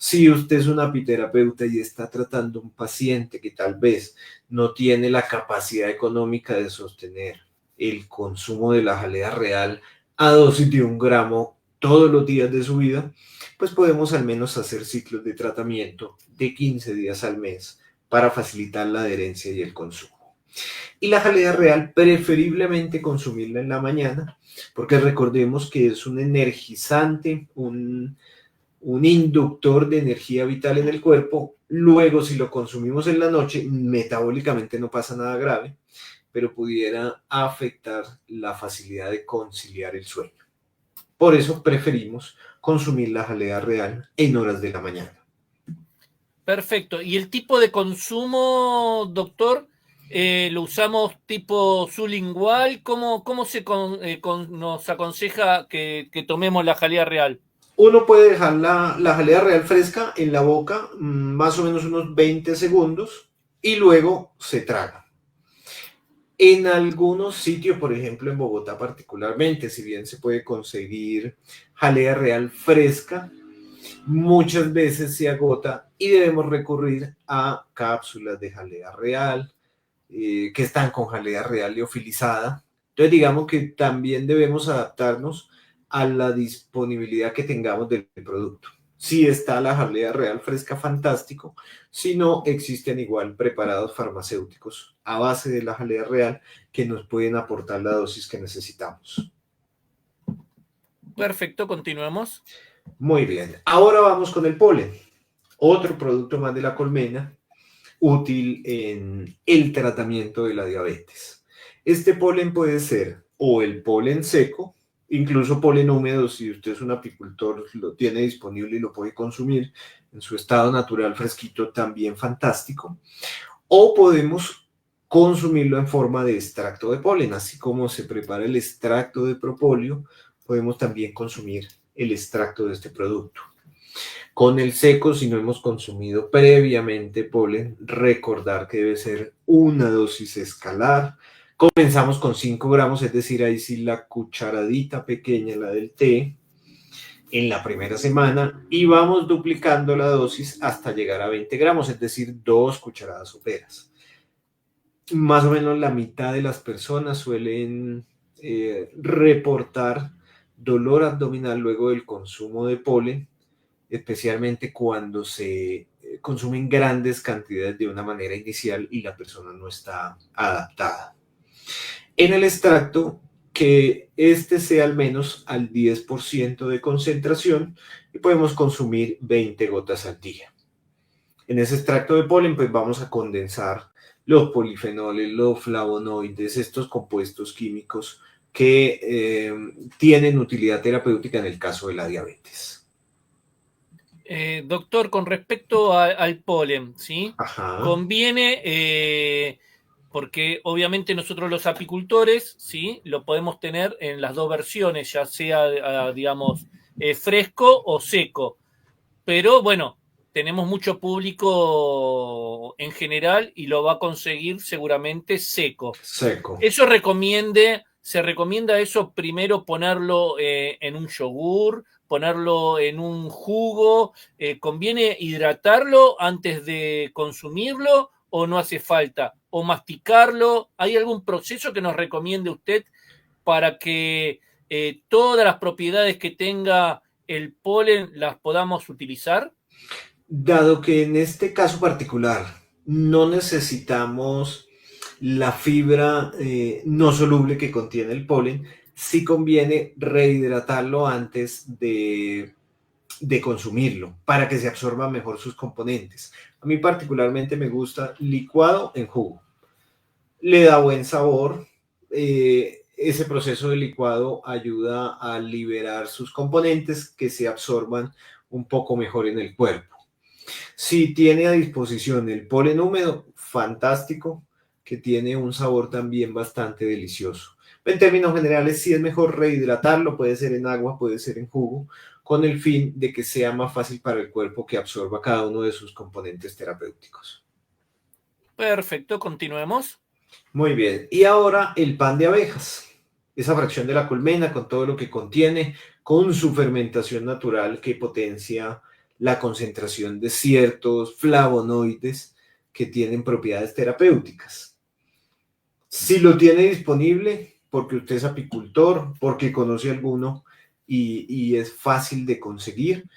Si usted es un apiterapeuta y está tratando a un paciente que tal vez no tiene la capacidad económica de sostener el consumo de la jalea real a dosis de 1 gramo todos los días de su vida, pues podemos al menos hacer ciclos de tratamiento de 15 días al mes para facilitar la adherencia y el consumo. Y la jalea real preferiblemente consumirla en la mañana, porque recordemos que es un energizante, un inductor de energía vital en el cuerpo. Luego, si lo consumimos en la noche, metabólicamente no pasa nada grave, pero pudiera afectar la facilidad de conciliar el sueño. Por eso preferimos consumir la jalea real en horas de la mañana. Perfecto. ¿Y el tipo de consumo, doctor? ¿Lo usamos tipo sublingual? ¿Cómo nos aconseja que tomemos la jalea real? Uno puede dejar la jalea real fresca en la boca más o menos unos 20 segundos y luego se traga. En algunos sitios, por ejemplo en Bogotá particularmente, si bien se puede conseguir jalea real fresca, muchas veces se agota y debemos recurrir a cápsulas de jalea real que están con jalea real liofilizada. Entonces digamos que también debemos adaptarnos a la disponibilidad que tengamos del producto. Si está la jalea real fresca, fantástico. Si no, existen igual preparados farmacéuticos a base de la jalea real que nos pueden aportar la dosis que necesitamos. Perfecto, continuemos. Muy bien. Ahora vamos con el polen. Otro producto más de la colmena, útil en el tratamiento de la diabetes. Este polen puede ser o el polen seco, incluso polen húmedo, si usted es un apicultor, lo tiene disponible y lo puede consumir en su estado natural fresquito, también fantástico. O podemos consumirlo en forma de extracto de polen, así como se prepara el extracto de propóleo, podemos también consumir el extracto de este producto. Con el seco, si no hemos consumido previamente polen, recordar que debe ser una dosis escalar. Comenzamos con 5 gramos, es decir, ahí sí la cucharadita pequeña, la del té, en la primera semana, y vamos duplicando la dosis hasta llegar a 20 gramos, es decir, 2 cucharadas soperas. Más o menos la mitad de las personas suelen reportar dolor abdominal luego del consumo de polen, especialmente cuando se consumen grandes cantidades de una manera inicial y la persona no está adaptada. En el extracto, que este sea al menos al 10% de concentración y podemos consumir 20 gotas al día. En ese extracto de polen, pues vamos a condensar los polifenoles, los flavonoides, estos compuestos químicos que tienen utilidad terapéutica en el caso de la diabetes. Doctor, con respecto al polen, ¿sí? Ajá. Conviene, porque obviamente nosotros los apicultores, ¿sí? Lo podemos tener en las dos versiones, ya sea, digamos, fresco o seco. Pero bueno, tenemos mucho público en general y lo va a conseguir seguramente seco. Seco. Se recomienda eso primero ponerlo en un yogur, ponerlo en un jugo. ¿Conviene hidratarlo antes de consumirlo o no hace falta? ¿O masticarlo? ¿Hay algún proceso que nos recomiende usted para que todas las propiedades que tenga el polen las podamos utilizar? Dado que en este caso particular no necesitamos la fibra no soluble que contiene el polen, sí conviene rehidratarlo antes de consumirlo para que se absorban mejor sus componentes. A mí particularmente me gusta licuado en jugo. Le da buen sabor. Ese proceso de licuado ayuda a liberar sus componentes que se absorban un poco mejor en el cuerpo. Si tiene a disposición el polen húmedo, fantástico, que tiene un sabor también bastante delicioso. En términos generales, sí es mejor rehidratarlo, puede ser en agua, puede ser en jugo, con el fin de que sea más fácil para el cuerpo que absorba cada uno de sus componentes terapéuticos. Perfecto, continuemos. Muy bien, y ahora el pan de abejas, esa fracción de la colmena con todo lo que contiene, con su fermentación natural que potencia la concentración de ciertos flavonoides que tienen propiedades terapéuticas. Si lo tiene disponible, porque usted es apicultor, porque conoce alguno y es fácil de conseguir,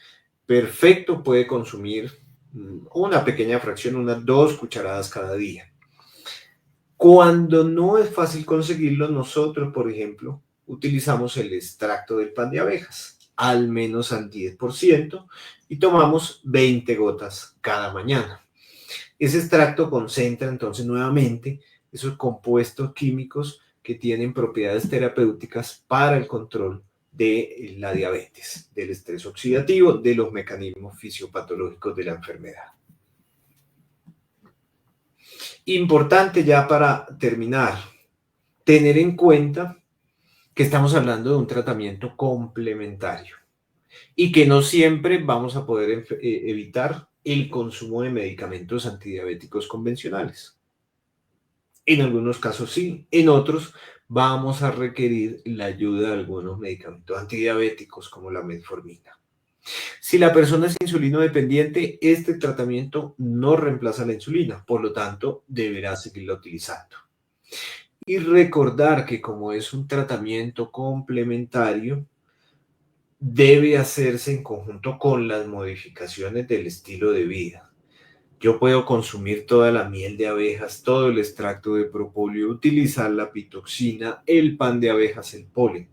perfecto, puede consumir una pequeña fracción, unas 2 cucharadas cada día. Cuando no es fácil conseguirlo, nosotros, por ejemplo, utilizamos el extracto del pan de abejas, al menos al 10%, y tomamos 20 gotas cada mañana. Ese extracto concentra entonces nuevamente esos compuestos químicos que tienen propiedades terapéuticas para el control de la diabetes, del estrés oxidativo, de los mecanismos fisiopatológicos de la enfermedad. Importante ya para terminar, tener en cuenta que estamos hablando de un tratamiento complementario y que no siempre vamos a poder evitar el consumo de medicamentos antidiabéticos convencionales. En algunos casos sí, en otros vamos a requerir la ayuda de algunos medicamentos antidiabéticos como la metformina. Si la persona es insulino dependiente, este tratamiento no reemplaza la insulina, por lo tanto, deberá seguirla utilizando. Y recordar que como es un tratamiento complementario, debe hacerse en conjunto con las modificaciones del estilo de vida. Yo puedo consumir toda la miel de abejas, todo el extracto de propóleo, utilizar la pitoxina, el pan de abejas, el polen.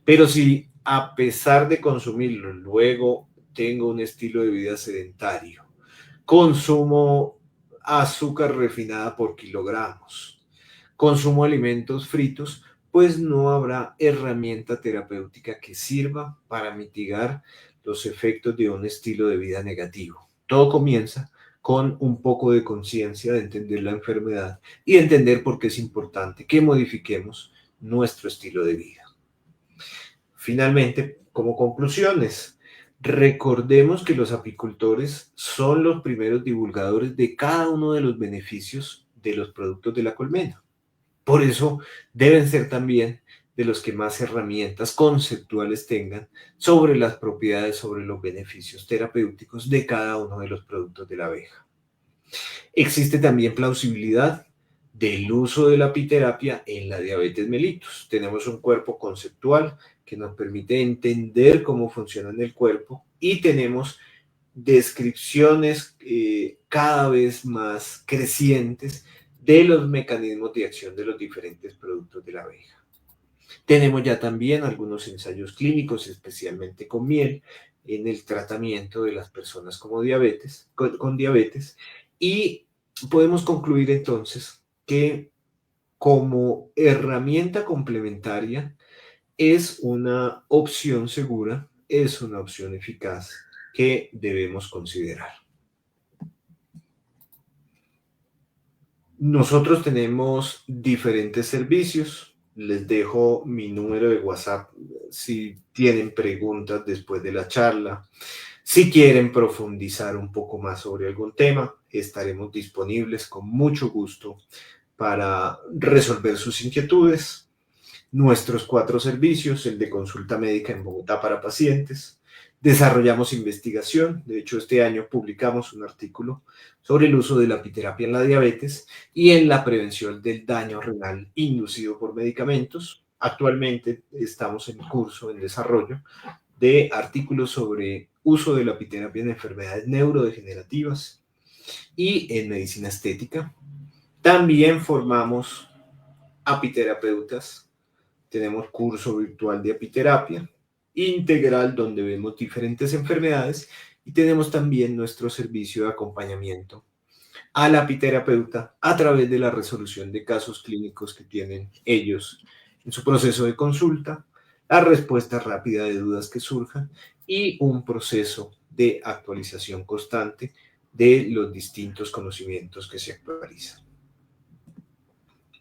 Pero si a pesar de consumirlo, luego tengo un estilo de vida sedentario, consumo azúcar refinada por kilogramos, consumo alimentos fritos, pues no habrá herramienta terapéutica que sirva para mitigar los efectos de un estilo de vida negativo. Todo comienza con un poco de conciencia de entender la enfermedad y entender por qué es importante que modifiquemos nuestro estilo de vida. Finalmente, como conclusiones, recordemos que los apicultores son los primeros divulgadores de cada uno de los beneficios de los productos de la colmena. Por eso deben ser también de los que más herramientas conceptuales tengan sobre las propiedades, sobre los beneficios terapéuticos de cada uno de los productos de la abeja. Existe también plausibilidad del uso de la apiterapia en la diabetes mellitus. Tenemos un cuerpo conceptual que nos permite entender cómo funciona en el cuerpo y tenemos descripciones cada vez más crecientes de los mecanismos de acción de los diferentes productos de la abeja. Tenemos ya también algunos ensayos clínicos, especialmente con miel, en el tratamiento de las personas con diabetes, y podemos concluir entonces que como herramienta complementaria es una opción segura, es una opción eficaz que debemos considerar. Nosotros tenemos diferentes servicios. Les dejo mi número de WhatsApp si tienen preguntas después de la charla. Si quieren profundizar un poco más sobre algún tema, estaremos disponibles con mucho gusto para resolver sus inquietudes. Nuestros 4 servicios, el de consulta médica en Bogotá para pacientes. Desarrollamos investigación, de hecho este año publicamos un artículo sobre el uso de la apiterapia en la diabetes y en la prevención del daño renal inducido por medicamentos. Actualmente estamos en curso, en desarrollo de artículos sobre uso de la apiterapia en enfermedades neurodegenerativas y en medicina estética. También formamos apiterapeutas. Tenemos curso virtual de apiterapia integral donde vemos diferentes enfermedades y tenemos también nuestro servicio de acompañamiento al apiterapeuta a través de la resolución de casos clínicos que tienen ellos en su proceso de consulta, la respuesta rápida de dudas que surjan y un proceso de actualización constante de los distintos conocimientos que se actualizan.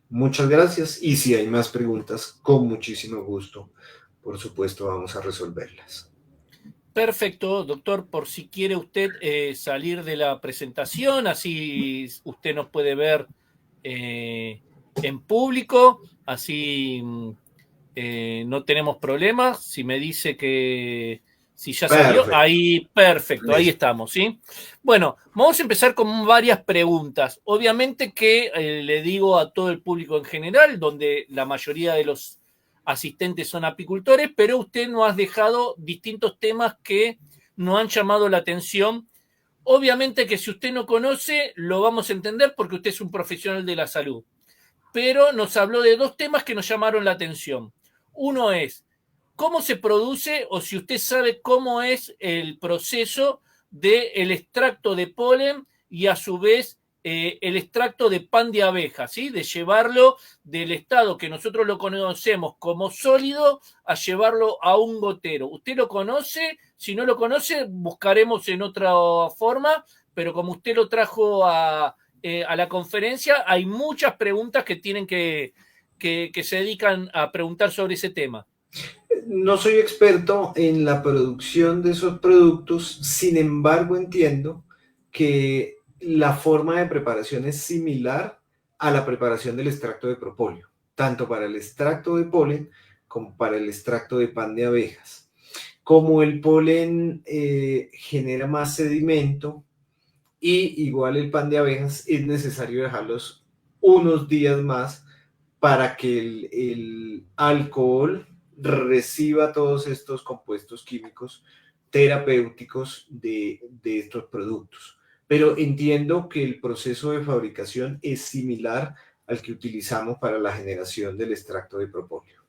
Muchas gracias y si hay más preguntas, con muchísimo gusto, por supuesto, vamos a resolverlas. Perfecto, doctor, por si quiere usted salir de la presentación, así usted nos puede ver en público, así no tenemos problemas. Si me dice que Si ya salió, Perfecto. ahí, perfecto, ahí Listo. estamos, ¿sí? Bueno, vamos a empezar con varias preguntas. Obviamente que le digo a todo el público en general, donde la mayoría de los asistentes son apicultores, pero usted nos ha dejado distintos temas que nos han llamado la atención. Obviamente que si usted no conoce, lo vamos a entender porque usted es un profesional de la salud. Pero nos habló de dos temas que nos llamaron la atención. Uno es cómo se produce o si usted sabe cómo es el proceso del extracto de polen y a su vez el extracto de pan de abeja, ¿sí? De llevarlo del estado que nosotros lo conocemos como sólido a llevarlo a un gotero. ¿Usted lo conoce? Si no lo conoce, buscaremos en otra forma, pero como usted lo trajo a la conferencia, hay muchas preguntas que tienen que se dedican a preguntar sobre ese tema. No soy experto en la producción de esos productos, sin embargo entiendo que la forma de preparación es similar a la preparación del extracto de propóleo, tanto para el extracto de polen como para el extracto de pan de abejas. Como el polen genera más sedimento y igual el pan de abejas, es necesario dejarlos unos días más para que el alcohol reciba todos estos compuestos químicos terapéuticos de estos productos. Pero entiendo que el proceso de fabricación es similar al que utilizamos para la generación del extracto de propóleo.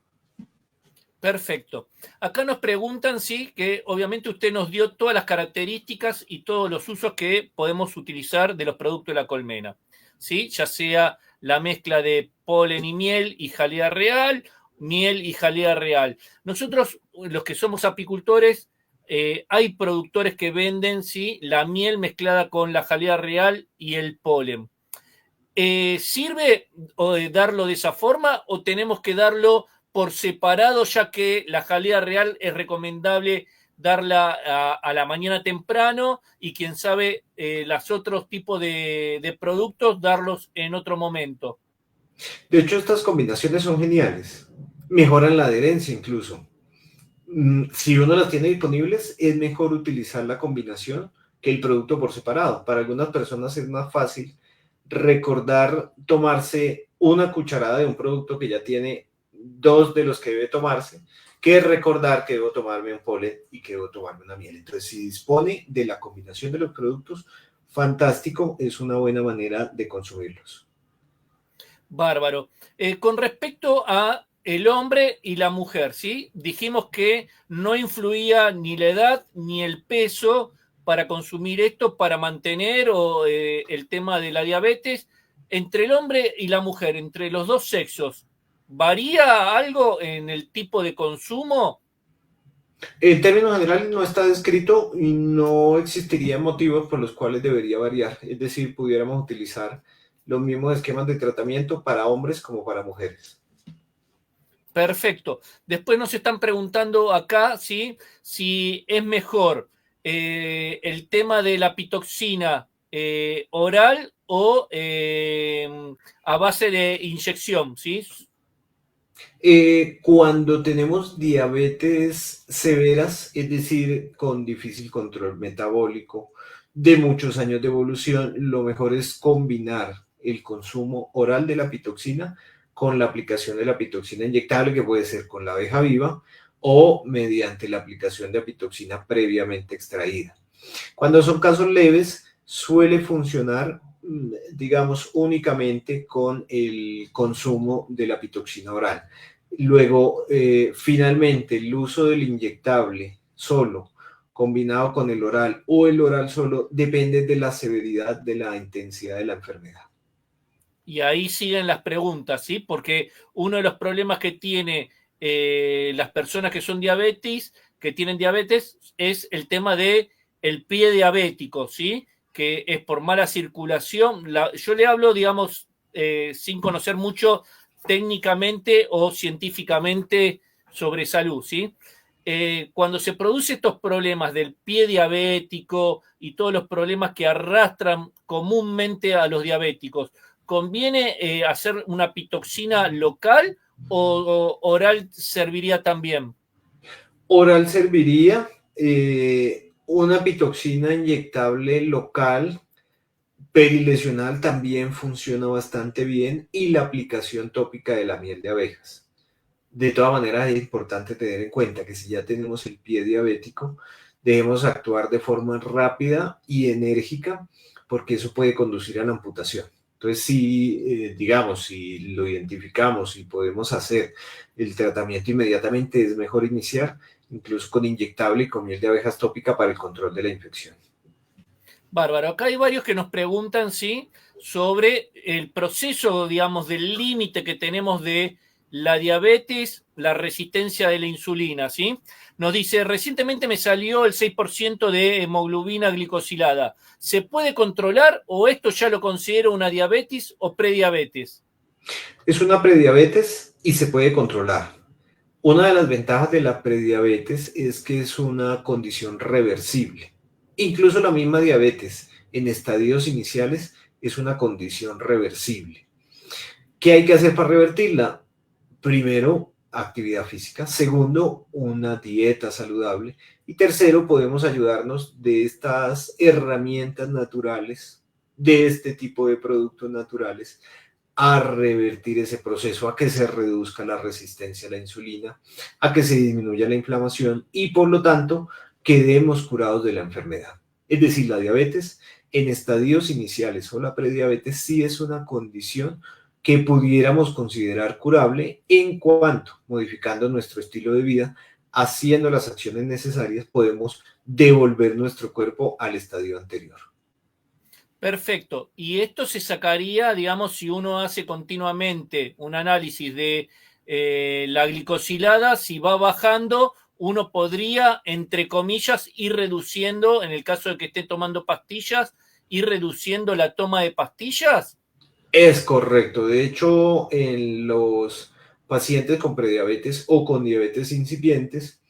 Perfecto. Acá nos preguntan, sí, que obviamente usted nos dio todas las características y todos los usos que podemos utilizar de los productos de la colmena, ¿sí? Ya sea la mezcla de polen y miel y jalea real, miel y jalea real. Nosotros, los que somos apicultores, hay productores que venden, sí, la miel mezclada con la jalea real y el polen. ¿Sirve darlo de esa forma o tenemos que darlo por separado, ya que la jalea real es recomendable darla a la mañana temprano y quién sabe los otros tipos de productos darlos en otro momento? De hecho, estas combinaciones son geniales. Mejoran la adherencia incluso. Si uno las tiene disponibles, es mejor utilizar la combinación que el producto por separado. Para algunas personas es más fácil recordar tomarse una cucharada de un producto que ya tiene dos de los que debe tomarse, que recordar que debo tomarme un polen y que debo tomarme una miel. Entonces, si dispone de la combinación de los productos, fantástico, es una buena manera de consumirlos. Bárbaro. Con respecto a el hombre y la mujer, ¿sí? Dijimos que no influía ni la edad ni el peso para consumir esto, para mantener el tema de la diabetes. Entre el hombre y la mujer, entre los dos sexos, ¿varía algo en el tipo de consumo? En términos generales no está descrito y no existirían motivos por los cuales debería variar. Es decir, pudiéramos utilizar los mismos esquemas de tratamiento para hombres como para mujeres. Perfecto. Después nos están preguntando acá, ¿sí? Si es mejor el tema de la pitoxina oral o a base de inyección, ¿sí? Cuando tenemos diabetes severas, es decir, con difícil control metabólico, de muchos años de evolución, lo mejor es combinar el consumo oral de la pitoxina con la aplicación de la pitoxina inyectable, que puede ser con la abeja viva o mediante la aplicación de pitoxina previamente extraída. Cuando son casos leves, suele funcionar, digamos, únicamente con el consumo de la pitoxina oral. Luego, finalmente, el uso del inyectable solo, combinado con el oral o el oral solo, depende de la severidad, de la intensidad de la enfermedad. Y ahí siguen las preguntas, ¿sí? Porque uno de los problemas que tiene las personas que son que tienen diabetes, es el tema de el pie diabético, ¿sí? Que es por mala circulación. Yo le hablo, digamos, sin conocer mucho técnicamente o científicamente sobre salud, ¿sí? Cuando se producen estos problemas del pie diabético y todos los problemas que arrastran comúnmente a los diabéticos, ¿conviene hacer una pitoxina local o oral serviría también? Oral serviría, una pitoxina inyectable local perilesional también funciona bastante bien, y la aplicación tópica de la miel de abejas. De todas maneras, es importante tener en cuenta que si ya tenemos el pie diabético, debemos actuar de forma rápida y enérgica, porque eso puede conducir a la amputación. Entonces, si, digamos, si lo identificamos y podemos hacer el tratamiento inmediatamente, es mejor iniciar incluso con inyectable y con miel de abejas tópica para el control de la infección. Bárbaro. Acá hay varios que nos preguntan, ¿sí?, sobre el proceso, digamos, del límite que tenemos de la diabetes, la resistencia de la insulina, ¿sí? Nos dice, recientemente me salió el 6% de hemoglobina glicosilada. ¿Se puede controlar o esto ya lo considero una diabetes o prediabetes? Es una prediabetes y se puede controlar. Una de las ventajas de la prediabetes es que es una condición reversible. Incluso la misma diabetes en estadios iniciales es una condición reversible. ¿Qué hay que hacer para revertirla? Primero, actividad física. Segundo, una dieta saludable. Y tercero, podemos ayudarnos de estas herramientas naturales, de este tipo de productos naturales, a revertir ese proceso, a que se reduzca la resistencia a la insulina, a que se disminuya la inflamación y por lo tanto quedemos curados de la enfermedad. Es decir, la diabetes en estadios iniciales o la prediabetes sí es una condición que pudiéramos considerar curable en cuanto, modificando nuestro estilo de vida, haciendo las acciones necesarias, podemos devolver nuestro cuerpo al estadio anterior. Perfecto. Y esto se sacaría, digamos, si uno hace continuamente un análisis de la glicosilada, si va bajando, uno podría, entre comillas, ir reduciendo, en el caso de que esté tomando pastillas, ir reduciendo la toma de pastillas. Es correcto. De hecho, en los pacientes con prediabetes o con diabetes incipientes,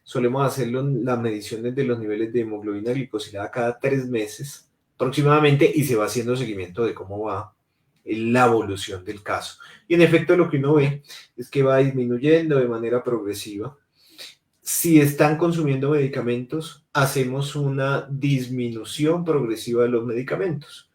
solemos hacer las mediciones de los niveles de hemoglobina glicosilada cada 3 meses aproximadamente, y se va haciendo seguimiento de cómo va la evolución del caso. Y en efecto, lo que uno ve es que va disminuyendo de manera progresiva. Si están consumiendo medicamentos, hacemos una disminución progresiva de los medicamentos.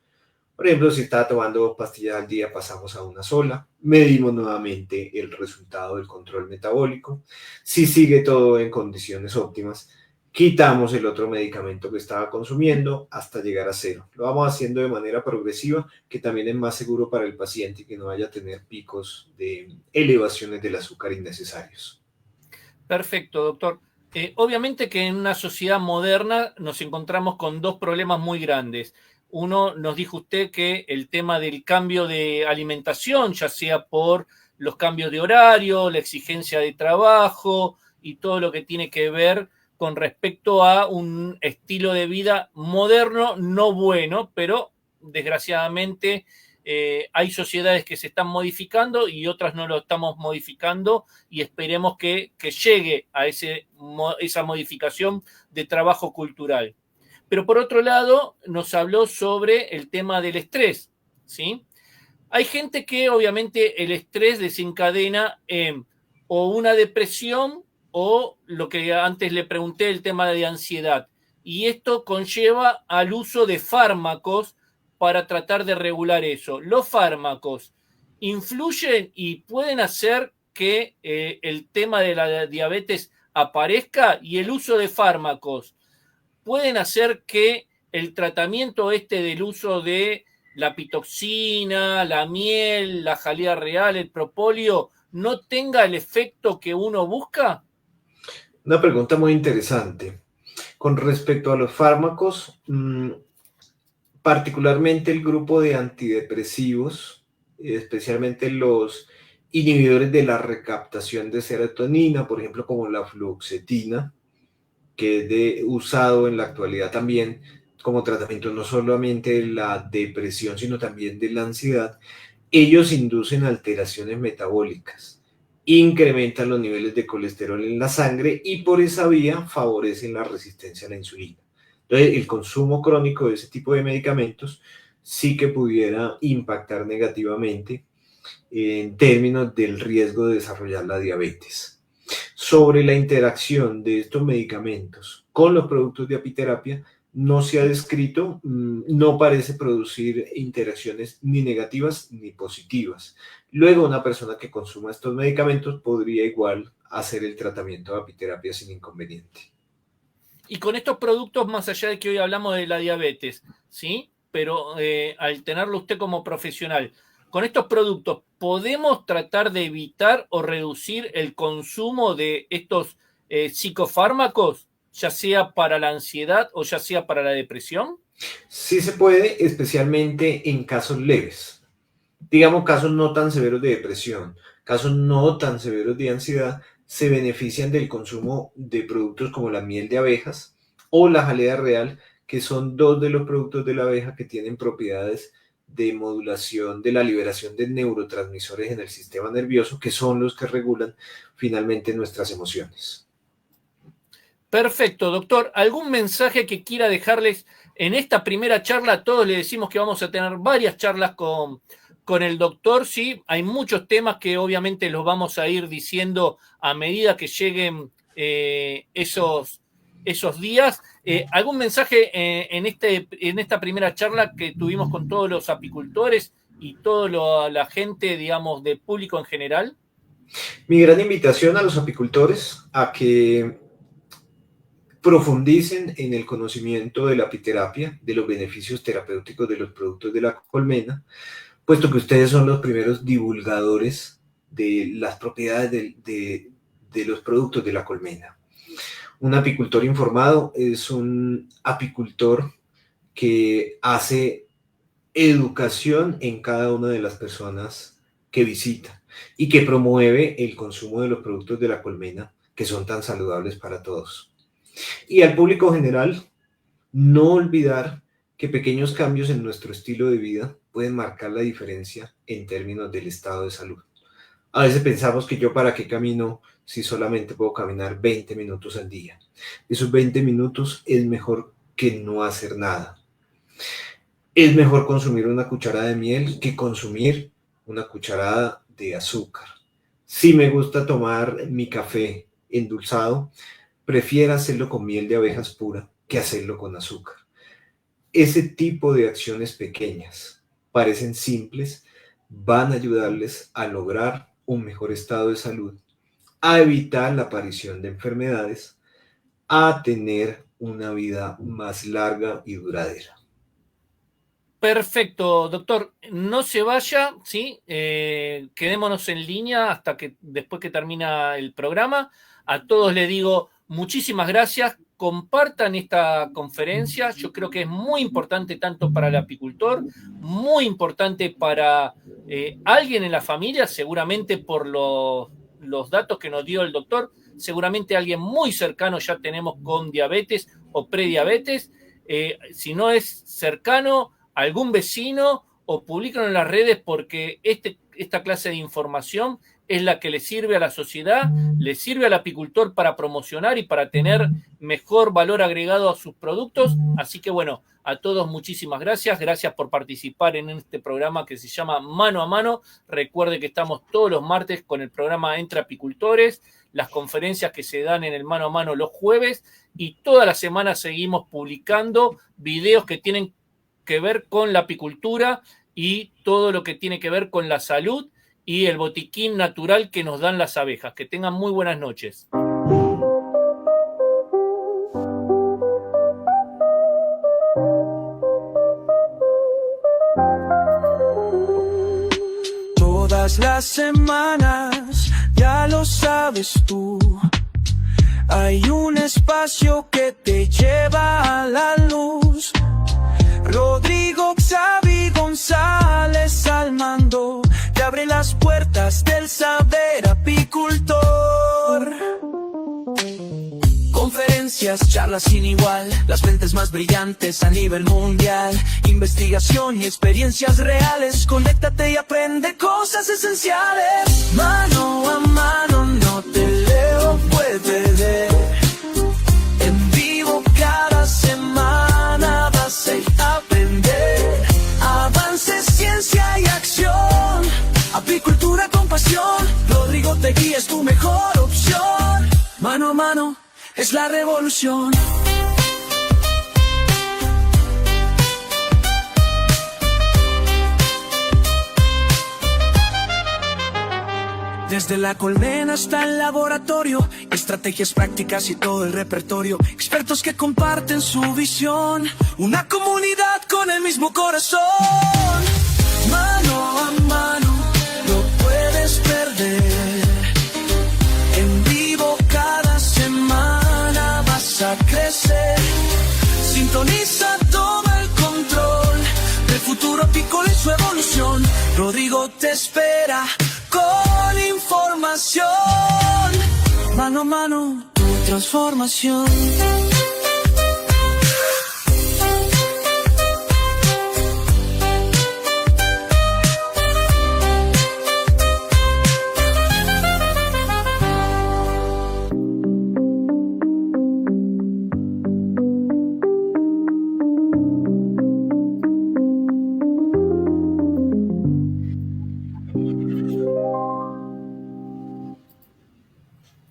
Por ejemplo, si está tomando 2 pastillas al día, pasamos a una sola. Medimos nuevamente el resultado del control metabólico. Si sigue todo en condiciones óptimas, quitamos el otro medicamento que estaba consumiendo hasta llegar a 0. Lo vamos haciendo de manera progresiva, que también es más seguro para el paciente y que no vaya a tener picos de elevaciones del azúcar innecesarios. Perfecto, doctor. Obviamente que en una sociedad moderna nos encontramos con dos problemas muy grandes. Uno, nos dijo usted que el tema del cambio de alimentación, ya sea por los cambios de horario, la exigencia de trabajo y todo lo que tiene que ver con respecto a un estilo de vida moderno, no bueno, pero desgraciadamente hay sociedades que se están modificando y otras no lo estamos modificando, y esperemos que llegue a esa modificación de trabajo cultural. Pero por otro lado, nos habló sobre el tema del estrés, ¿sí? Hay gente que obviamente el estrés desencadena en o una depresión o lo que antes le pregunté, el tema de ansiedad. Y esto conlleva al uso de fármacos para tratar de regular eso. Los fármacos influyen y pueden hacer que el tema de la diabetes aparezca, y el uso de fármacos pueden hacer que el tratamiento del uso de la pitoxina, la miel, la jalea real, el propóleo, no tenga el efecto que uno busca. Una pregunta muy interesante. Con respecto a los fármacos, particularmente el grupo de antidepresivos, especialmente los inhibidores de la recaptación de serotonina, por ejemplo, como la fluoxetina, que es usado en la actualidad también como tratamiento no solamente de la depresión, sino también de la ansiedad. Ellos inducen alteraciones metabólicas, incrementan los niveles de colesterol en la sangre y por esa vía favorecen la resistencia a la insulina. Entonces, el consumo crónico de ese tipo de medicamentos sí que pudiera impactar negativamente en términos del riesgo de desarrollar la diabetes. Sobre la interacción de estos medicamentos con los productos de apiterapia no se ha descrito, no parece producir interacciones ni negativas ni positivas. Luego, una persona que consuma estos medicamentos podría igual hacer el tratamiento de apiterapia sin inconveniente. Y con estos productos, más allá de que hoy hablamos de la diabetes, ¿sí? Pero al tenerlo usted como profesional, con estos productos, ¿podemos tratar de evitar o reducir el consumo de estos psicofármacos, ya sea para la ansiedad o ya sea para la depresión? Sí se puede, especialmente en casos leves. Digamos, casos no tan severos de depresión, casos no tan severos de ansiedad, se benefician del consumo de productos como la miel de abejas o la jalea real, que son dos de los productos de la abeja que tienen propiedades de modulación de la liberación de neurotransmisores en el sistema nervioso, que son los que regulan finalmente nuestras emociones. Perfecto, doctor. ¿Algún mensaje que quiera dejarles en esta primera charla? Todos le decimos que vamos a tener varias charlas con el doctor, sí. Hay muchos temas que obviamente los vamos a ir diciendo a medida que lleguen esos días. ¿Algún mensaje en esta primera charla que tuvimos con todos los apicultores y toda la gente, digamos, del público en general? Mi gran invitación a los apicultores a que profundicen en el conocimiento de la apiterapia, de los beneficios terapéuticos de los productos de la colmena, puesto que ustedes son los primeros divulgadores de las propiedades de los productos de la colmena. Un apicultor informado es un apicultor que hace educación en cada una de las personas que visita y que promueve el consumo de los productos de la colmena, que son tan saludables para todos. Y al público general, no olvidar que pequeños cambios en nuestro estilo de vida pueden marcar la diferencia en términos del estado de salud. A veces pensamos que yo para qué camino si solamente puedo caminar 20 minutos al día. Esos 20 minutos es mejor que no hacer nada. Es mejor consumir una cucharada de miel que consumir una cucharada de azúcar. Si me gusta tomar mi café endulzado, prefiero hacerlo con miel de abejas pura que hacerlo con azúcar. Ese tipo de acciones pequeñas, parecen simples, van a ayudarles a lograr un mejor estado de salud, a evitar la aparición de enfermedades, a tener una vida más larga y duradera. Perfecto, doctor. No se vaya, ¿sí? Quedémonos en línea hasta que después que termina el programa. A todos les digo muchísimas gracias. Compartan esta conferencia. Yo creo que es muy importante tanto para el apicultor, muy importante para alguien en la familia, seguramente por los datos que nos dio el doctor, seguramente alguien muy cercano ya tenemos con diabetes o prediabetes. Si no es cercano, algún vecino, o publíquenlo en las redes, porque esta clase de información es la que le sirve a la sociedad, le sirve al apicultor para promocionar y para tener mejor valor agregado a sus productos. Así que bueno, a todos muchísimas gracias. Gracias por participar en este programa que se llama Mano a Mano. Recuerde que estamos todos los martes con el programa Entre Apicultores, las conferencias que se dan en el Mano a Mano los jueves, y toda la semana seguimos publicando videos que tienen que ver con la apicultura y todo lo que tiene que ver con la salud y el botiquín natural que nos dan las abejas. Que tengan muy buenas noches. Todas las semanas, ya lo sabes tú, hay un espacio que te lleva a la luz. Rodrigo Xavi González al mando, te abre las puertas del saber apicultor. Conferencias, charlas sin igual, las mentes más brillantes a nivel mundial, investigación y experiencias reales. Conéctate y aprende cosas esenciales. Mano a mano, no te leo, puede ver. En vivo cada semana vas a aprender. Avances, ciencia y acción, apicultura con pasión. Rodrigo te guía, es tu mejor opción. Mano a mano, es la revolución. Desde la colmena hasta el laboratorio, estrategias prácticas y todo el repertorio, expertos que comparten su visión, una comunidad con el mismo corazón. Mano a mano, no puedes perder. En vivo cada semana vas a crecer. Sintoniza, toma el control del futuro apícola y su evolución. Rodrigo te espera con información. Mano a mano, tu transformación.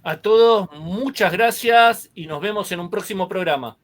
A todos, muchas gracias y nos vemos en un próximo programa.